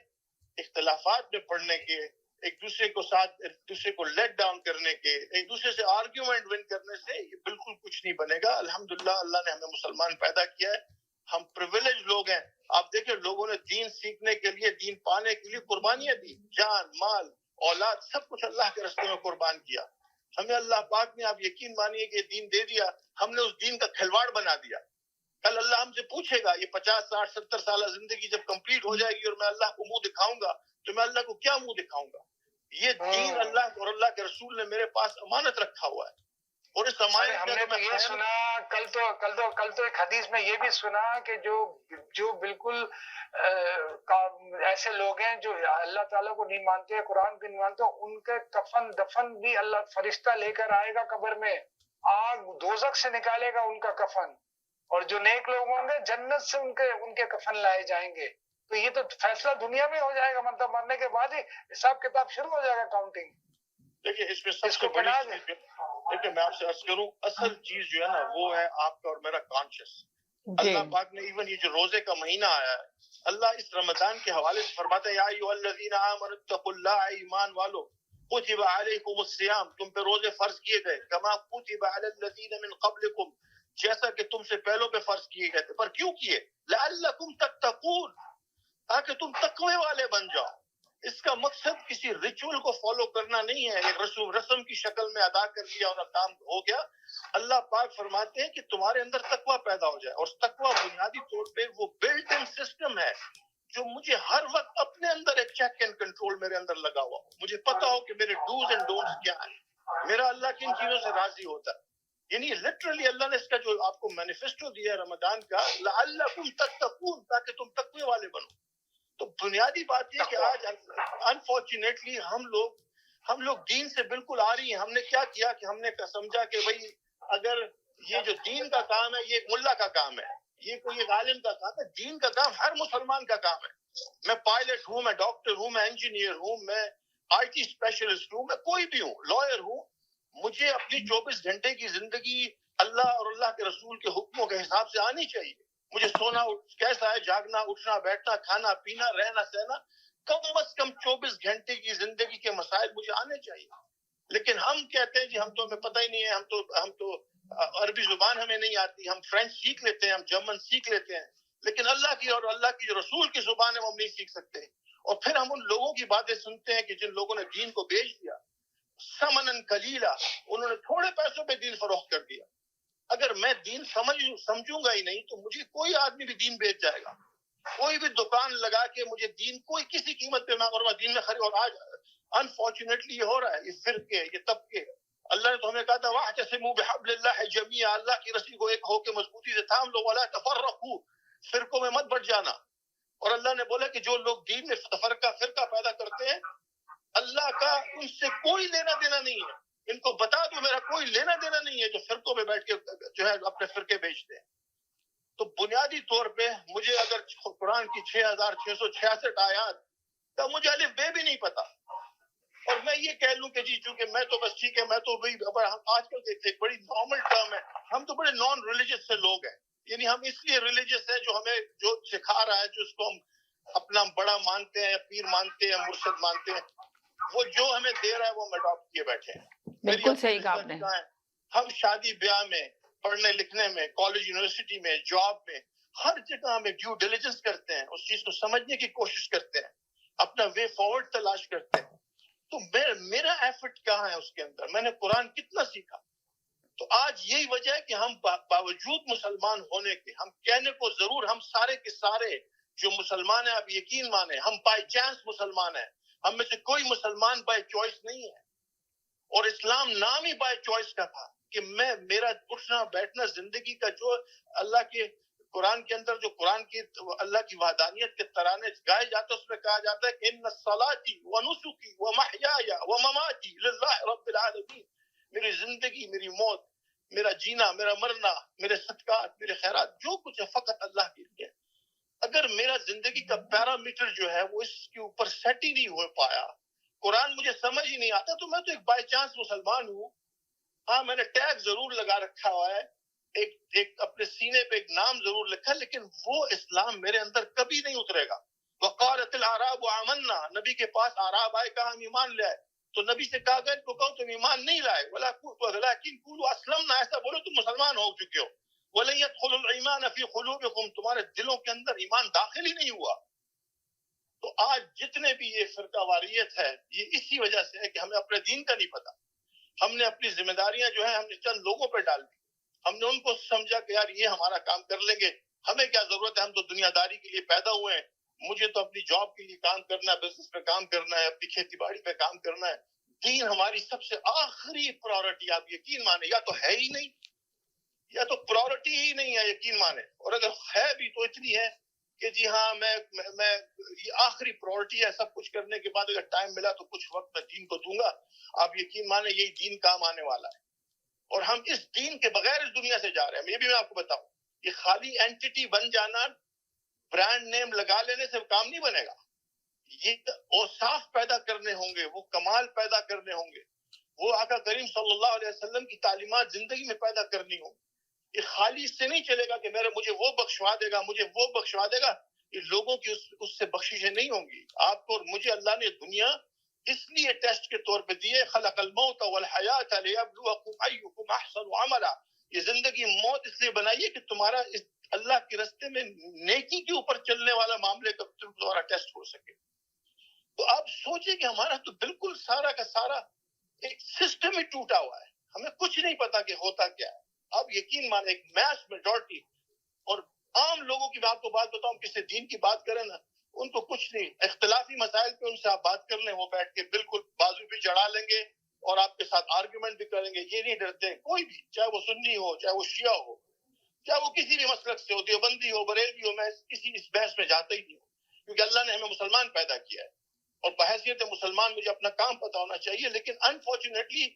اختلافات میں پڑھنے کے, ایک دوسرے کو ساتھ ایک دوسرے کو لیٹ ڈاؤن کرنے کے, ایک دوسرے سے آرگیومنٹ ون کرنے سے یہ بالکل کچھ نہیں بنے گا. الحمدللہ اللہ نے ہمیں مسلمان پیدا کیا ہے, ہم پریویلیج لوگ ہیں. آپ دیکھیں لوگوں نے دین سیکھنے کے لیے, دین پانے کے لیے قربانیاں دی, جان مال اولاد سب کچھ اللہ کے راستے میں قربان کیا. ہمیں اللہ پاک نے, آپ یقین مانیے کہ دین دے دیا, ہم نے اس دین کا کھلواڑ بنا دیا. کل اللہ ہم سے پوچھے گا, یہ 50 60 70 سالہ زندگی جب کمپلیٹ ہو جائے گی اور میں اللہ کو منہ دکھاؤں گا تو میں اللہ کو کیا منہ دکھاؤں گا؟ یہ دین اللہ اور اللہ کے رسول نے میرے پاس امانت رکھا ہوا ہے, اور اس امانت ہم نے تو یہ سنا کل تو ایک حدیث میں یہ بھی سنا کہ جو بالکل ایسے لوگ ہیں جو اللہ تعالیٰ کو نہیں مانتے, قرآن کو نہیں مانتے, ان کے کفن دفن بھی اللہ فرشتہ لے کر آئے گا قبر میں, آگ دوزخ سے نکالے گا ان کا کفن, اور جو نیک لوگ ہوں گے جنت سے ان کے کفن لائے جائیں گے. تو یہ تو فیصلہ دنیا میں ہو جائے گا, مطلب مرنے کے بعد ہی حساب کتاب شروع ہو جائے گا, کاؤنٹنگ. देखिए इसमें इसको सबसे बड़ी बना दें। चीज, देखिए मैं आपसे अर्ज करूं, असल चीज जो है ना वो है आपका और मेरा कॉन्शियस। जी अल्लाह पाक ने इवन ये जो रोजे का महीना आया है, अल्लाह इस रमजान के हवाले से फरमाता है, या अय्युहल्लज़ीना आमनुत्तकुल्लाह, ईमान वालो, कुतिबा अलैकुमुस्सियाम, तुम पे रोजे फर्ज किए गए, कमा कुतिबा अलल्लज़ीना मिन क़ब्लिकुम, जैसा कि तुमसे पहलों पे फर्ज किए गए थे। पर क्यों किए? लअल्लकुम तत्तकून, ताकि तुम तकवे वाले बन जाओ। इसका मकसद किसी रिचुअल को फॉलो करना नहीं है, एक रस्म की शक्ल में अदा कर दिया और काम हो गया। अल्लाह पाक फरमाते हैं कि तुम्हारे अंदर तकवा पैदा हो जाए, और तकवा बुनियादी तौर पे वो बिल्ट इन सिस्टम है जो मुझे हर वक्त अपने अंदर एक चेक एंड कंट्रोल मेरे अंदर लगा हुआ हो, मुझे पता हो कि मेरे डूज एंड डोंट्स क्या है, मेरा अल्लाह किन चीजों से राजी होता है। यानी लिटरली अल्लाह ने इसका जो आपको मैनिफेस्टो दिया है रमजान का, लअल्लकुम तत्तकून, ताकि तुम तकवे वाले बनो। तो बुनियादी बात यह कि आज अनफॉर्चुनेटली हम लोग दीन से बिल्कुल आ रही हैं। हमने क्या किया कि हमने समझा कि भाई अगर ये जो दीन का काम है ये एक मुल्ला का काम है, ये कोई एक आलिम का काम है, दीन का काम हर मुसलमान का काम है। मैं पायलट हूँ, मैं डॉक्टर हूँ, मैं इंजीनियर हूँ, मैं IT स्पेशलिस्ट हूँ, मैं कोई भी हूँ, लॉयर हूँ, मुझे अपनी 24 घंटे की जिंदगी अल्लाह और अल्लाह के रसूल के हुक्मों के हिसाब से आनी चाहिए। मुझे सोना कैसा है, जागना, उठना, बैठना, खाना पीना, रहना सहना, कम से कम 24 घंटे की जिंदगी के मसाइल मुझे आने चाहिए। लेकिन हम कहते हैं जी हम तो, हमें पता ही नहीं है, हम तो अरबी जुबान हमें नहीं आती, हम फ्रेंच सीख लेते हैं, हम जर्मन सीख लेते हैं, लेकिन अल्लाह की और अल्लाह की जो रसूल की जुबान है वो हम नहीं सीख सकते। और फिर हम उन लोगों की बातें सुनते हैं कि जिन लोगों ने दीन को बेच दिया, समनन कलीला, उन्होंने थोड़े पैसों पे दीन फरोख्त कर दिया। अगर मैं दीन समझूंगा ही नहीं तो मुझे कोई आदमी भी दीन बेच जाएगा। कोई भी दुकान लगा के मुझे दीन कोई किसी कीमत पे ना, और मैं दीन में खरीद, और आज अनफॉर्चुनेटली ये हो रहा है, ये फिरके, ये तबके। अल्लाह ने तो हमें कहा था वाअतसिमू बिहब्लिल्लाहि जमीआ, अल्लाह की रस्सी को एक होके मजबूती से थाम लो, वला तफर्रकू, फिरकों में मत बढ़ जाना। और अल्लाह ने बोला कि जो लोग दीन में फिरका पैदा करते हैं, अल्लाह का उनसे कोई लेना देना नहीं है। इनको बता दो मेरा कोई लेना देना नहीं है जो फिरकों में बैठ के जो है अपने फिरके बेचते हैं। तो बुनियादी तौर पे मुझे अगर कुरान की 6666 आयात तो मुझे अलिफ बे भी नहीं पता, और मैं ये कह लूं कि जी चूंकि मैं तो बस ठीक है, मैं तो भाई, आजकल एक बड़ी नॉर्मल टर्म है, हम तो बड़े नॉन रिलीजियस से लोग हैं। यानी हम इसलिए रिलीजियस है जो हमें जो सिखा रहा है, जो उसको हम अपना बड़ा मानते हैं, पीर मानते हैं, मुर्शिद मानते हैं, वो जो हमें दे रहा है वो हम अडॉप्ट किए बैठे हैं। बिल्कुल सही कहा आपने। हम शादी ब्याह में, पढ़ने लिखने में, कॉलेज यूनिवर्सिटी में, जॉब में, हर जगह हमें ड्यू डिलिजेंस करते हैं, उस चीज को समझने की कोशिश करते हैं, अपना वे फॉरवर्ड तलाश करते हैं। तो मेरा एफर्ट कहाँ है उसके अंदर, मैंने कुरान कितना सीखा? तो आज यही वजह है कि हम बावजूद मुसलमान होने के, हम कहने को जरूर हम सारे के सारे जो मुसलमान है, आप यकीन माने हम बाय चांस मुसलमान है, हम में से कोई मुसलमान बाय चॉइस नहीं है। और इस्लाम नाम ही बाय चॉइस का था कि मेरा उठना बैठना जिंदगी का जो अल्लाह के कुरान के अंदर जो कुरान की अल्लाह की वहदानियत के तराने गाए जाते हैं, उसमें कहा जाता है कि इन्ना सलाती व नुसुकी व महयाया व ममाती लिल्लाहि रब्बिल आलमीन, मेरी जिंदगी, मेरी मौत, मेरा जीना, मेरा मरना, मेरे सदकात, मेरे खैरात, जो कुछ है फकत अल्लाह के लिए। अगर मेरा जिंदगी का पैरामीटर जो है वो इसके ऊपर सेट ही नहीं हो पाया, कुरान मुझे समझ ही नहीं आता, तो मैं तो एक बाय चांस मुसलमान हूँ। हाँ, मैंने टैग जरूर लगा रखा हुआ है, एक अपने सीने पे एक नाम जरूर लिखा, लेकिन वो इस्लाम मेरे अंदर कभी नहीं उतरेगा। वक़ालतिल अराब आमन्ना, नबी के पास अराब आए, कहा हम ईमान ले आए, तो नबी से कहा गया इनको कहो तुम ईमान नहीं लाए, वलाकिन कुलू अस्लमना, ऐसा बोलो तुम मुसलमान हो चुके हो। वलन यदखुलुल ईमान फी कुलूबिकुम, तुम्हारे दिलों के अंदर ईमान दाखिल ही नहीं हुआ। तो आज जितने भी ये फिरकावारियत है, ये इसी वजह से है कि हमें अपने दीन का नहीं पता। हमने अपनी जिम्मेदारियां जो है हमने चंद लोगों पर डाल दी, हमने उनको समझा कि यार ये हमारा काम कर लेंगे, हमें क्या जरूरत है, हम तो दुनियादारी के लिए पैदा हुए हैं, मुझे तो अपनी जॉब के लिए काम करना है, बिजनेस पे काम करना है, अपनी खेती बाड़ी पे काम करना है। दीन हमारी सबसे आखिरी प्रायोरिटी, आप यकीन माने, या तो है ही नहीं या तो प्रायोरिटी ही नहीं है, यकीन माने। और अगर है भी तो इतनी है कि जी हाँ मैं ये आखिरी प्रायोरिटी है, सब कुछ करने के बाद अगर टाइम मिला तो कुछ वक्त मैं दीन को दूंगा। आप यकीन माने यही दीन काम आने वाला है, और हम इस दीन के बगैर इस दुनिया से जा रहे हैं। ये भी मैं आपको बताऊं, ये खाली एंटिटी बन जाना, ब्रांड नेम लगा लेने से काम नहीं बनेगा। ये औसाफ पैदा करने होंगे, वो कमाल पैदा करने होंगे, وہ آقا کریم صلی اللہ علیہ وسلم کی تعلیمات زندگی میں پیدا کرنی ہو. یہ خالی اس سے نہیں چلے گا کہ مجھے وہ بخشوا دے گا, مجھے وہ بخشوا دے گا. یہ لوگوں کی اس سے بخششیں نہیں ہوں گی. آپ کو اور مجھے اللہ نے دنیا اس لیے ٹیسٹ کے طور پہ دیے, خلق الموت والحیات لیبلوکم ایکم احسن عملا. یہ زندگی موت اس لیے بنائی ہے کہ تمہارا اللہ کے راستے میں نیکی کے اوپر چلنے والا معاملے کا تمہارا ٹیسٹ ہو سکے. تو آپ سوچیں کہ ہمارا تو بالکل سارا کا سارا ایک سسٹم ہی ٹوٹا ہوا ہے. ہمیں کچھ نہیں پتا کہ ہوتا کیا ہے. آپ یقین مانیں ایک میس میجورٹی اور عام لوگوں کی, میں آپ کو بات بتاؤں, کسی دین کی بات کریں نا, ان کو کچھ نہیں. اختلافی مسائل پہ ان سے آپ بات کر لیں, وہ بیٹھ کے بالکل بازو بھی چڑھا لیں گے اور آپ کے ساتھ آرگومنٹ بھی کریں گے. یہ نہیں ڈرتے کوئی بھی, چاہے وہ سنی ہو, چاہے وہ شیعہ ہو, چاہے وہ کسی بھی مسلک سے ہو, دیوبندی ہو, بریلوی ہو. میں کسی اس بحث میں جاتا ہی نہیں ہوں, کیونکہ اللہ نے ہمیں مسلمان پیدا کیا ہے اور بحیثیت مسلمان مجھے اپنا کام پتا ہونا چاہیے. لیکن انفارچونیٹلی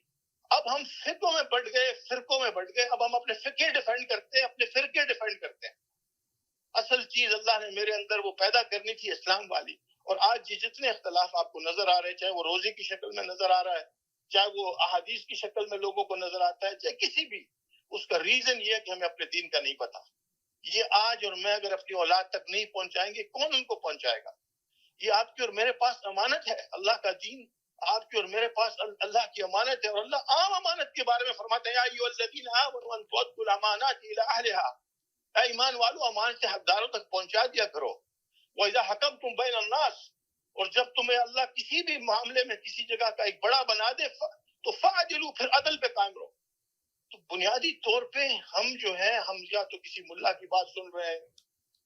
اب ہم فرقوں میں بٹ گئے. اب ہم اپنے فرقے ڈیفینڈ کرتے ہیں, اپنے فرقے ڈیفینڈ کرتے ہیں. اصل چیز اللہ نے میرے اندر وہ پیدا کرنی تھی اسلام والی. اور آج یہ جتنے اختلاف آپ کو نظر آ رہے ہیں, چاہے وہ روزے کی شکل میں نظر آ رہا ہے, چاہے وہ احادیث کی شکل میں لوگوں کو نظر آتا ہے, چاہے کسی بھی, اس کا ریزن یہ ہے کہ ہمیں اپنے دین کا نہیں پتا. یہ آج اور میں اگر اپنی اولاد تک نہیں پہنچائیں گے, کون ان کو پہنچائے گا؟ یہ آپ کی اور میرے پاس امانت ہے. اللہ کا دین آپ کی اور میرے پاس اللہ کی امانت ہے. اور اللہ عام امانت کے بارے میں فرماتے ہیں, یا ایھا الذین آمنوا ان تؤدوا الامانات الی اہلھا, اے ایمان والو امانت کے حقداروں تک پہنچا دیا کرو. وَإِذَا حَكَمْتُمْ بَيْنَ النَّاسِ, اور جب تمہیں اللہ کسی بھی معاملے میں کسی جگہ کا ایک بڑا بنا دے تو فَعْدِلُوا, پھر عدل پہ قائم رہو. تو بنیادی طور پہ ہم جو ہے, ہم یا تو کسی ملا کی بات سن رہے ہیں,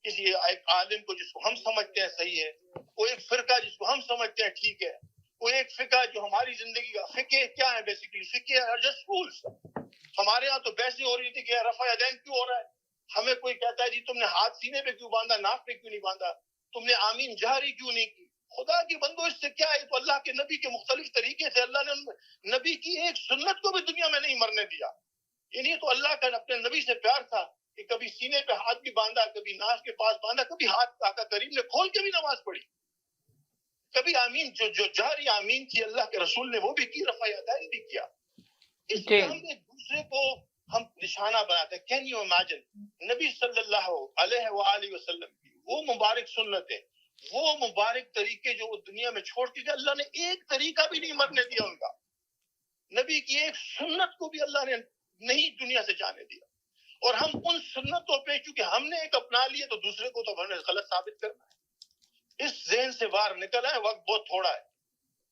کسی ایک عالم کو جس کو ہم سمجھتے ہیں صحیح ہے, کوئی ایک فرقہ جس کو ہم سمجھتے ہیں ٹھیک ہے, کوئی ایک فقہ جو ہماری زندگی کا فقہ کیا ہے. بیسیکلی فقہ are just rules. ہمارے ہاں تو بحثیں ہو رہی تھی کہ رفع یدین کیوں ہو رہا ہے. ہمیں کوئی کہتا ہے جی تم نے ہاتھ سینے پہ کیوں باندھا, ناک پہ کیوں نہیں باندھا, تم نے آمین جہری کیوں نہیں کی. خدا کی بندو, اس سے کیا ہے؟ تو اللہ کے نبی کے مختلف طریقے سے اللہ نے نبی کی ایک سنت کو بھی دنیا میں نہیں مرنے دیا. یعنی تو اللہ کا اپنے نبی سے پیار تھا کہ کبھی سینے پہ ہاتھ بھی باندھا, کبھی ناک کے پاس باندھا, کبھی ہاتھ آقا کریم نے کھول کے بھی نماز پڑھی, کبھی آمین جو جہری آمین کی اللہ کے رسول نے وہ بھی کی, رفع یدین بھی کیا. اس لیے ہم ایک دوسرے کو ہم نشانہ بناتے ہیں. کین یو امیجن نبی صلی اللہ علیہ وآلہ وسلم کی وہ مبارک سنتیں, وہ مبارک طریقے جو وہ دنیا میں چھوڑ کے گئے, اللہ نے ایک طریقہ بھی نہیں مرنے دیا ان کا. نبی کی ایک سنت کو بھی اللہ نے نہیں دنیا سے جانے دیا. اور ہم ان سنتوں پہ چونکہ ہم نے ایک اپنا لیے تو دوسرے کو تو ہمیں غلط ثابت کرنا ہے. اس ذہن سے باہر نکل آئے, وقت بہت تھوڑا ہے.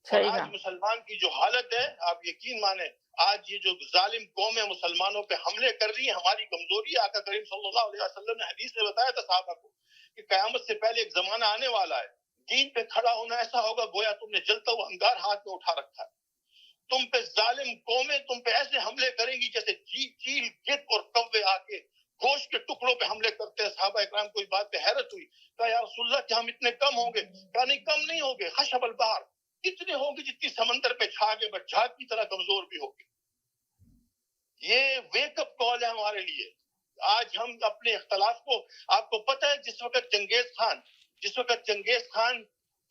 اور آج مسلمان کی جو حالت ہے, آپ یقین مانیں, آج یہ جو ظالم قومیں مسلمانوں پہ حملے کر رہی ہیں, ہماری کمزوری ہے. آقا کریم صلی اللہ علیہ وسلم نے حدیث میں بتایا تھا صحابہ کو کہ قیامت سے پہلے ایک زمانہ آنے والا ہے, دین پہ کھڑا ہونا ایسا ہوگا گویا تم نے جلتا ہوا انگار ہاتھ میں اٹھا رکھا ہے. تم پہ ظالم قومیں تم پہ ایسے حملے کریں گی جیسے چیل, گدھ اور کوے آ کے گوشت کے ٹکڑوں پہ حملے کرتے ہیں. صحابہ اکرام کو اس بات پہ حیرت ہوئی, کہا یا رسول اللہ کیا ہم اتنے کم ہوں گے؟ کہا نہیں, کم نہیں ہوں گے, خشب البحر, اتنے ہوں گے جتنی سمندر پہ جھاگ ہے, بس جھاگ کی طرح کمزور بھی ہوگی. یہ ویک اپ کال ہے ہمارے لیے. آج ہم اپنے اختلاف کو, آپ کو پتہ ہے جس وقت چنگیز خان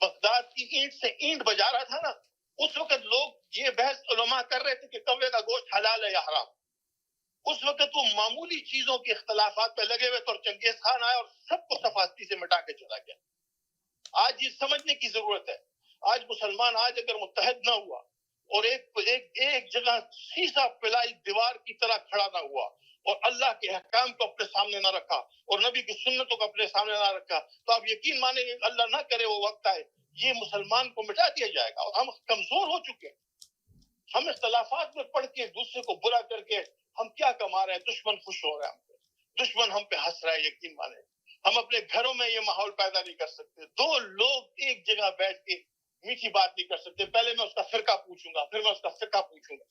بغداد کی اینٹ سے اینٹ بجا رہا تھا نا, اس وقت لوگ یہ بحث علماء کر رہے تھے کہ کوے کا گوشت حلال ہے یا حرام. اس وقت وہ معمولی چیزوں کے اختلافات پہ لگے ہوئے تھے, اور چنگیز خان آیا اور سب کو صفاستی سے مٹا کے چلا گیا. آج یہ سمجھنے کی ضرورت ہے. آج مسلمان آج اگر متحد نہ ہوا اور ایک جگہ سیسا پلائی دیوار کی طرح کھڑا نہ ہوا اور اللہ کے احکام کو اپنے سامنے نہ رکھا اور نبی کی سنتوں کو اپنے سامنے نہ رکھا, تو آپ یقین مانیں گے اللہ نہ کرے وہ وقت آئے یہ مسلمان کو مٹا دیا جائے گا. اور ہم کمزور ہو چکے ہیں. ہم اختلافات میں پڑھ کے دوسرے کو برا کر کے ہم کیا کما رہے ہیں؟ دشمن خوش ہو رہے ہیں, ہم پہ دشمن ہم پہ ہنس رہا ہے. یقین مانیں ہم اپنے گھروں میں یہ ماحول پیدا نہیں کر سکتے. دو لوگ ایک جگہ بیٹھ کے میٹھی بات نہیں کر سکتے. پہلے میں اس کا فرقہ پوچھوں گا, پھر میں اس کا فقہ پوچھوں گا.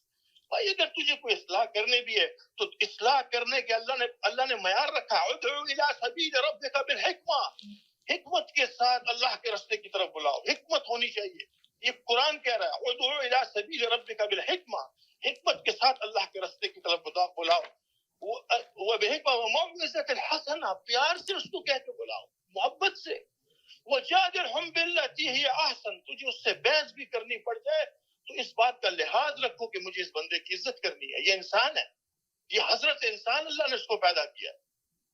بھائی اگر تجھے کوئی اصلاح کرنے بھی ہے تو اصلاح کرنے کے اللہ نے معیار رکھا ہے. ادعو الی سبیل ربک بالحکمہ, حکمت کے ساتھ اللہ کے راستے کی طرف بلاؤ. حکمت ہونی چاہیے. یہ قرآن کہہ رہا ہے ادعو الی سبیل ربک بالحکمہ, حکمت کے ساتھ اللہ کے راستے کی طرف بلاؤ. وہ بحکمہ وموعظۃ الحسنہ, پیار سے اس کو کہہ کے بلاؤ, محبت سے. وجادلہم باللتی ہی احسن, تجھے اس سے بحث بھی کرنی پڑ جائے تو اس بات کا لحاظ رکھو کہ مجھے اس بندے کی عزت کرنی ہے. یہ انسان ہے, یہ حضرت انسان, اللہ نے اس کو پیدا کیا.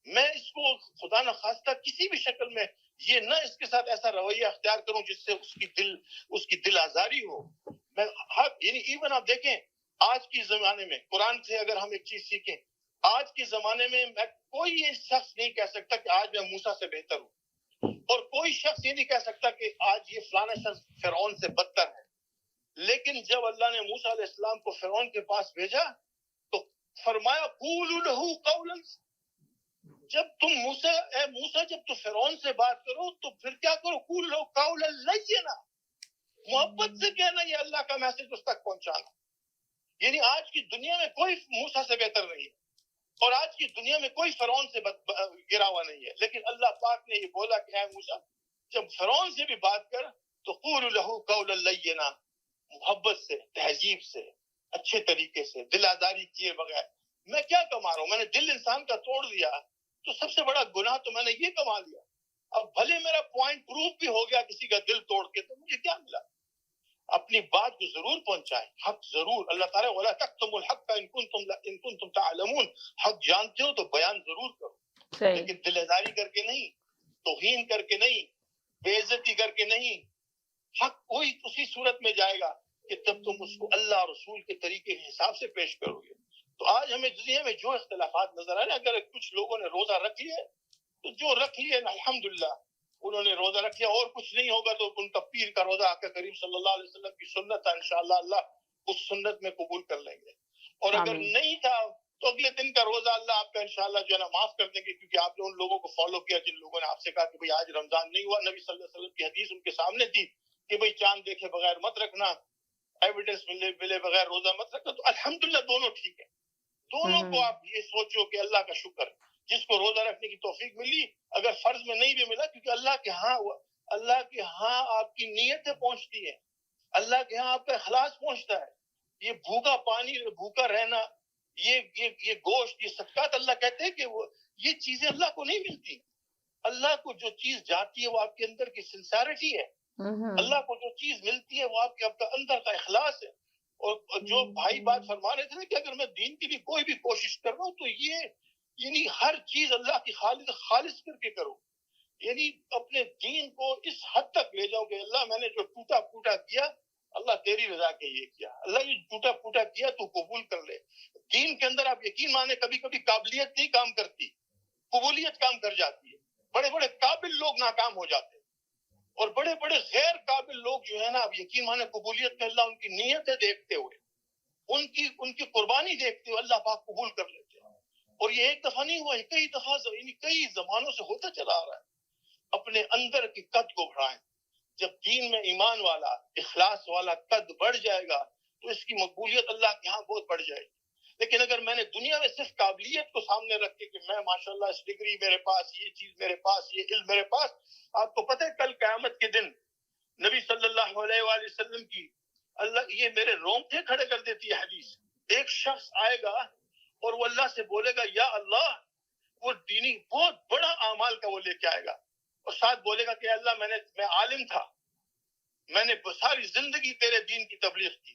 میں اس کو خدا نہ خواستہ کسی بھی شکل میں یہ نہ اس کے ساتھ ایسا رویہ اختیار کروں جس سے اس کی دل آزاری ہو. میں یعنی ایون آپ دیکھیں آج کے زمانے میں قرآن سے اگر ہم ایک چیز سیکھیں, آج کے زمانے میں کوئی یہ شخص نہیں کہہ سکتا کہ آج میں موسیٰ سے بہتر ہوں, اور کوئی شخص یہ نہیں کہہ سکتا کہ آج یہ فلانا شخص فرعون سے بدتر ہے. لیکن جب اللہ نے موسیٰ علیہ السلام کو فرعون کے پاس بھیجا تو فرمایا قولوا له قولا, جب تم موسیٰ جب تو فرعون سے بات کرو تو پھر کیا کرو, قولوا له قولا لینا, محبت سے کہنا, یہ اللہ کا میسج اس تک پہنچانا. یعنی آج کی دنیا میں کوئی موسیٰ سے بہتر نہیں ہے, اور آج کی دنیا میں کوئی فرعون سے گرا ہوا نہیں ہے. لیکن اللہ پاک نے یہ بولا کہ اے موسیٰ جب فرعون سے بھی بات کر تو قولوا له قولا لینا, محبت سے, تہذیب سے, اچھے طریقے سے, دل آزاری کیے بغیر. میں کیا کما رہا ہوں, میں نے دل انسان کا توڑ دیا تو سب سے بڑا گناہ تو میں نے یہ کما لیا. اب بھلے میرا پوائنٹ پروف بھی ہو گیا کسی کا دل توڑ کے, تو مجھے کیا ملا. اپنی بات کو ضرور پہنچائیں, حق ضرور. اللہ تعالیٰ وَلَا تَكْتُمُوا الْحَقَّ إِن كُنتُم تَعْلَمُونَ, حق جانتے ہو تو بیان ضرور کرو, لیکن دل آزاری کر کے نہیں, توہین کر کے نہیں, بے عزتی کر کے نہیں. حق وہی اسی صورت میں جائے گا کہ جب تم اس کو اللہ اور رسول کے طریقے کے حساب سے پیش کرو گے. تو آج ہمیں دنیا میں جو اختلافات نظر آ رہے ہیں, اگر کچھ لوگوں نے روزہ رکھ لیا تو جو رکھ لیے الحمدللہ انہوں نے روزہ رکھ لیا, اور کچھ نہیں ہوگا تو ان کا پیر کا روزہ آقا کریم صلی اللہ علیہ وسلم کی سنت ہے, انشاءاللہ اللہ اس سنت میں قبول کر لیں گے. اور اگر نہیں تھا تو اگلے دن کا روزہ اللہ آپ کا انشاءاللہ جو ہے نا معاف کر دیں گے, کیونکہ آپ نے ان لوگوں کو فالو کیا جن لوگوں نے آپ سے کہا کہ بھئی آج رمضان نہیں ہوا. نبی صلی اللہ علیہ وسلم کی حدیث ان کے سامنے تھی کہ بھئی چاند دیکھے بغیر مت رکھنا, ایویڈنس ملے بغیر روزہ مت رکھنا. تو الحمدللہ دونوں ٹھیک ہے. دونوں کو آپ یہ سوچو کہ اللہ کا شکر, جس کو روزہ رکھنے کی توفیق ملی, اگر فرض میں نہیں بھی ملا, کیونکہ اللہ کے ہاں آپ کی نیتیں پہنچتی ہیں, اللہ کے ہاں آپ کا اخلاص پہنچتا ہے. یہ بھوکا پانی, بھوکا رہنا, یہ گوشت, یہ صدقات, اللہ کہتے ہیں کہ یہ چیزیں اللہ کو نہیں ملتی. اللہ کو جو چیز جاتی ہے وہ آپ کے اندر کی سنسیریٹی ہے. اللہ کو جو چیز ملتی ہے وہ آپ کا اندر کا اخلاص ہے. اور جو بھائی بات فرما رہے تھے نا کہ اگر میں دین کے لیے کوئی بھی کوشش کر رہا ہوں تو یہ یعنی ہر چیز اللہ کی خالص کر کے کرو. یعنی اپنے دین کو اس حد تک لے جاؤ کہ اللہ میں نے جو ٹوٹا پھوٹا کیا, اللہ تیری رضا کے یہ کیا, اللہ یہ ٹوٹا پھوٹا کیا تو قبول کر لے. دین کے اندر آپ یقین مانے کبھی کبھی قابلیت نہیں کام کرتی, قبولیت کام کر جاتی ہے. بڑے بڑے قابل لوگ ناکام ہو جاتے ہیں, اور بڑے بڑے غیر قابل لوگ جو ہے نا, آپ یقین مانے قبولیت میں اللہ ان کی نیتیں دیکھتے ہوئے, ان کی قربانی دیکھتے ہوئے اللہ پاک قبول کر لیتے ہیں. اور یہ ایک دفعہ نہیں ہوا, کئی دفعہ, یعنی کئی زمانوں سے ہوتا چلا آ رہا ہے. اپنے اندر کی قد کو بڑھائیں. جب دین میں ایمان والا, اخلاص والا قد بڑھ جائے گا تو اس کی مقبولیت اللہ کے ہاں بہت بڑھ جائے گی. لیکن اگر میں نے دنیا میں صرف قابلیت کو سامنے رکھ کے کہ میں ماشاءاللہ اس ڈگری میرے پاس, یہ چیز میرے پاس, یہ علم میرے پاس, آپ کو پتہ ہے کل قیامت کے دن نبی صلی اللہ علیہ وآلہ وسلم کی اللہ یہ میرے رونگٹے کھڑے کر دیتی ہے حدیث. ایک شخص آئے گا اور وہ اللہ سے بولے گا یا اللہ, وہ دینی بہت بڑا اعمال کا وہ لے کے آئے گا, اور ساتھ بولے گا کہ اللہ میں عالم تھا, میں نے ساری زندگی تیرے دین کی تبلیغ کی.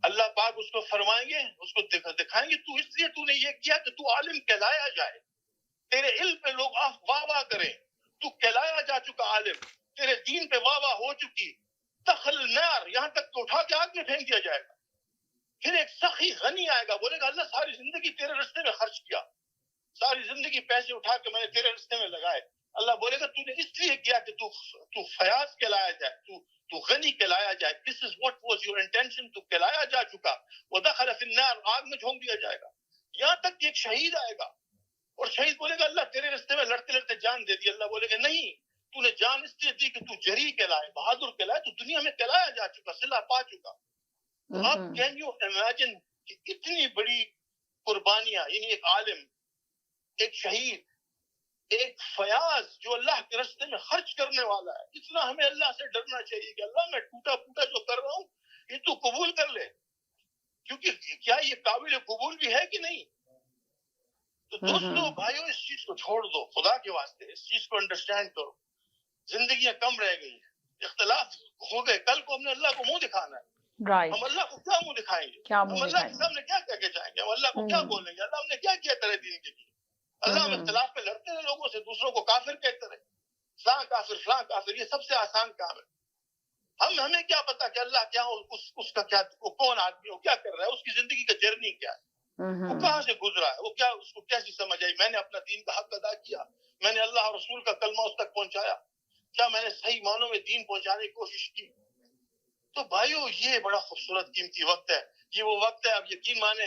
اللہ پاک اس کو فرمائیں گے, اس کو دکھائیں گے تو اس لیے تو نے یہ کیا کہ تو عالم کہلایا جائے, تیرے علم پہ لوگ واہ واہ کریں, تو کہلایا جا چکا عالم, تیرے دین پہ واہ واہ ہو چکی. تخل النار, یہاں تک کہ اٹھا کے آگ میں پھینک دیا جائے گا. پھر ایک سخی غنی آئے گا, بولے گا اللہ ساری زندگی تیرے رستے میں خرچ کیا, ساری زندگی پیسے اٹھا کے میں نے تیرے رستے میں لگائے. اللہ بولے گا تو نے اس لیے کیا کہ تو فیاض کہلایا جائے, تو غنی کہلایا جائے. This is what was your intention, تو کہلایا جا چکا. وَدَخَلَ فِي النَّارِ, آگ میں جھونک دیا جائے گا. یہاں تک کہ ایک شہید آئے گا, اور شہید بولے گا اللہ تیرے رستے میں لڑتے لڑتے جان دے دی. اللہ بولے گا نہیں, تو نے جان اس لیے دی کہ تو جری کہلائے, بہادر کہلائے, تو دنیا میں کہلایا جا چکا, صلہ پا چکا. اب کین یو امیجن کہ اتنی بڑی قربانیاں, یعنی ایک عالم, ایک شہید, ایک فیاض جو اللہ کے راستے میں خرچ کرنے والا ہے. اتنا ہمیں اللہ سے ڈرنا چاہیے کہ اللہ میں ٹوٹا پھوٹا جو کر رہا ہوں یہ تو قبول کر لے, کیونکہ کیا یہ قابل قبول بھی ہے کہ نہیں. تو دوستو بھائیو, اس چیز کو چھوڑ دو خدا کے واسطے, اس چیز کو انڈرسٹینڈ کرو. زندگیاں کم رہ گئی ہیں, اختلاف ہو گئے, کل کو ہم نے اللہ کو منہ دکھانا ہے. राइट, हम अल्लाह को क्या मुंह दिखाएंगे? क्या हम मुंह अल्लाह के दिखाएंगे? सामने क्या कह के जाएंगे? हम अल्लाह को क्या हम्म, बोलेंगे? अल्लाह हमने क्या किया तेरे दीन के लिए? अल्लाह हम हम्म, इख्तिलाफ पे लड़ते रहे लोगों से, दूसरों को काफिर कहते रहे, फलां काफिर, ये सबसे आसान काम है। हमें क्या पता कि अल्लाह क्या हो, उसका क्या, वो कौन आदमी हो, क्या कर रहा है, उसकी जिंदगी का जर्नी क्या है, वो कहाँ से गुजरा है, वो क्या, उसको कैसी समझ आई, मैंने अपना दीन का हक अदा किया, मैंने अल्लाह और रसूल का कलमा उस तक पहुंचाया, क्या मैंने सही मानों में दीन पहुंचाने की कोशिश की? तो भाइयों, ये बड़ा खूबसूरत कीमती वक्त है। ये वो वक्त है, आप यकीन माने,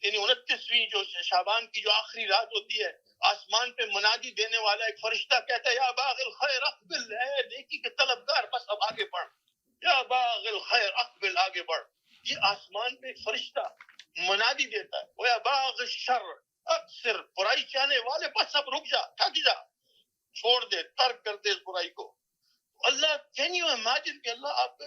यानी 29वीं जो शाबान की जो आखिरी रात होती है, आसमान पे मुनादी देने वाला एक फरिश्ता कहता है, या बागिल खैर अक़बिल, नेकी के तलबगार, बस अब आगे बढ़, या बागिल खैर अक़बिल, आगे बढ़। ये आसमान पे एक फरिश्ता मुनादी देता है, वो या बागिल शर अक्सर, बुराई चाहने वाले बस अब रुक जा, थक जा, छोड़ दे, तर्क कर दे इस बुराई को। अल्लाह, कैन यू इमेजिन कि अल्लाह आपका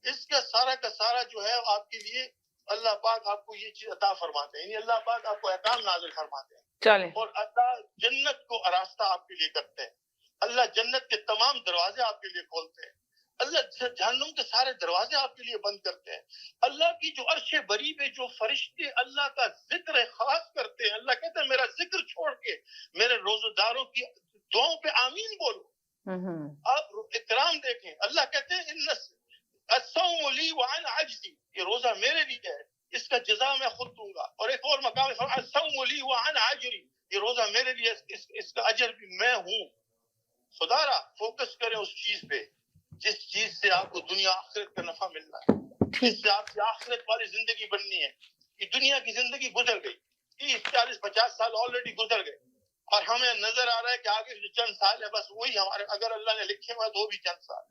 इसका सारा का सारा जो है आपके लिए, अल्लाह पाक आपको ये चीज अता फरमाते हैं, यानी अल्लाह पाक आपको अहकाम नाज़िल फरमाते हैं, चले, और अल्लाह जन्नत को रास्ता आपके लिए करते हैं, अल्लाह जन्नत के तमाम दरवाजे आपके लिए खोलते हैं, अल्लाह जहन्नुम के सारे दरवाजे आपके लिए बंद करते हैं। अल्लाह की जो अर्श बरी पे जो फरिश्ते अल्लाह का जिक्र खास करते हैं, अल्लाह कहता है मेरा जिक्र छोड़ के मेरे रोजेदारों की दुआओं पे आमीन बोलो। आप इकराम देखें, अल्लाह कहते हैं ये रोजा मेरे लिए है, इसका जजा मैं खुद दूंगा। और एक और मकाम है, ये रोजा मेरे लिए, इसका अजर भी मैं हूँ। खुदारा फोकस करें उस चीज पे जिस चीज से आपको दुनिया आखिरत का नफा मिलना है, जिससे आपकी आखिरत वाली जिंदगी बननी है। कि दुनिया की जिंदगी गुजर गई, 30-40-50 साल ऑलरेडी गुजर गए, और हमें नजर आ रहा है कि आगे जो चंद साल है बस वही हमारे, अगर अल्लाह ने लिखे हुआ तो भी चंद साल।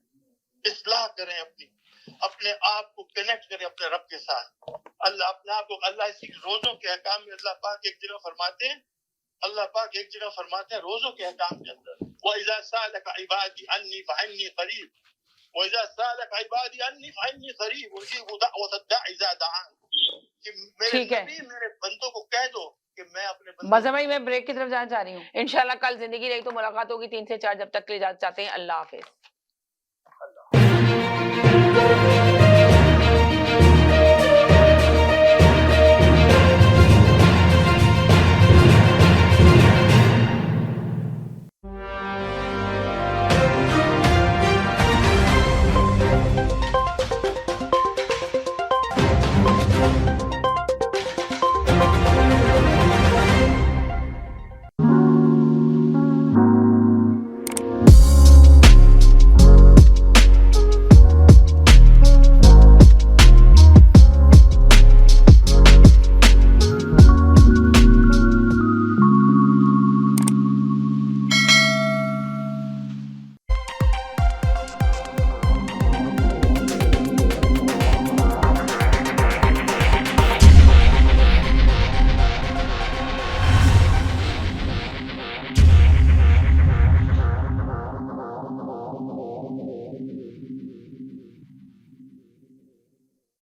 इस्लाह करें अपने आप को कनेक्ट करें अपने रब के साथ। अल्लाह अपने आप को, अल्लाह इसी रोजों के अहकाम में अल्लाह पाक एक जगह फरमाते हैं, रोजों के अहकाम के अंदर, वइज़ा सअलका इबादी अन्नी फअन्नी करीब, वइज़ा सअलका इबादी अन्नी फअन्नी करीब उजीबु दअवत दा'i इज़ा दआन। कि मेरे ठीक है। नबी मेरे बंदों को कह दो कि मैं अपने बंदों मज़ा भाई, मैं ब्रेक की तरफ जाना चाह रही हूँ। इंशाल्लाह कल जिंदगी रही तो मुलाकात होगी 3 से 4, जब तक के लिए इजाजत चाहते हैं। अल्लाह हाफिज।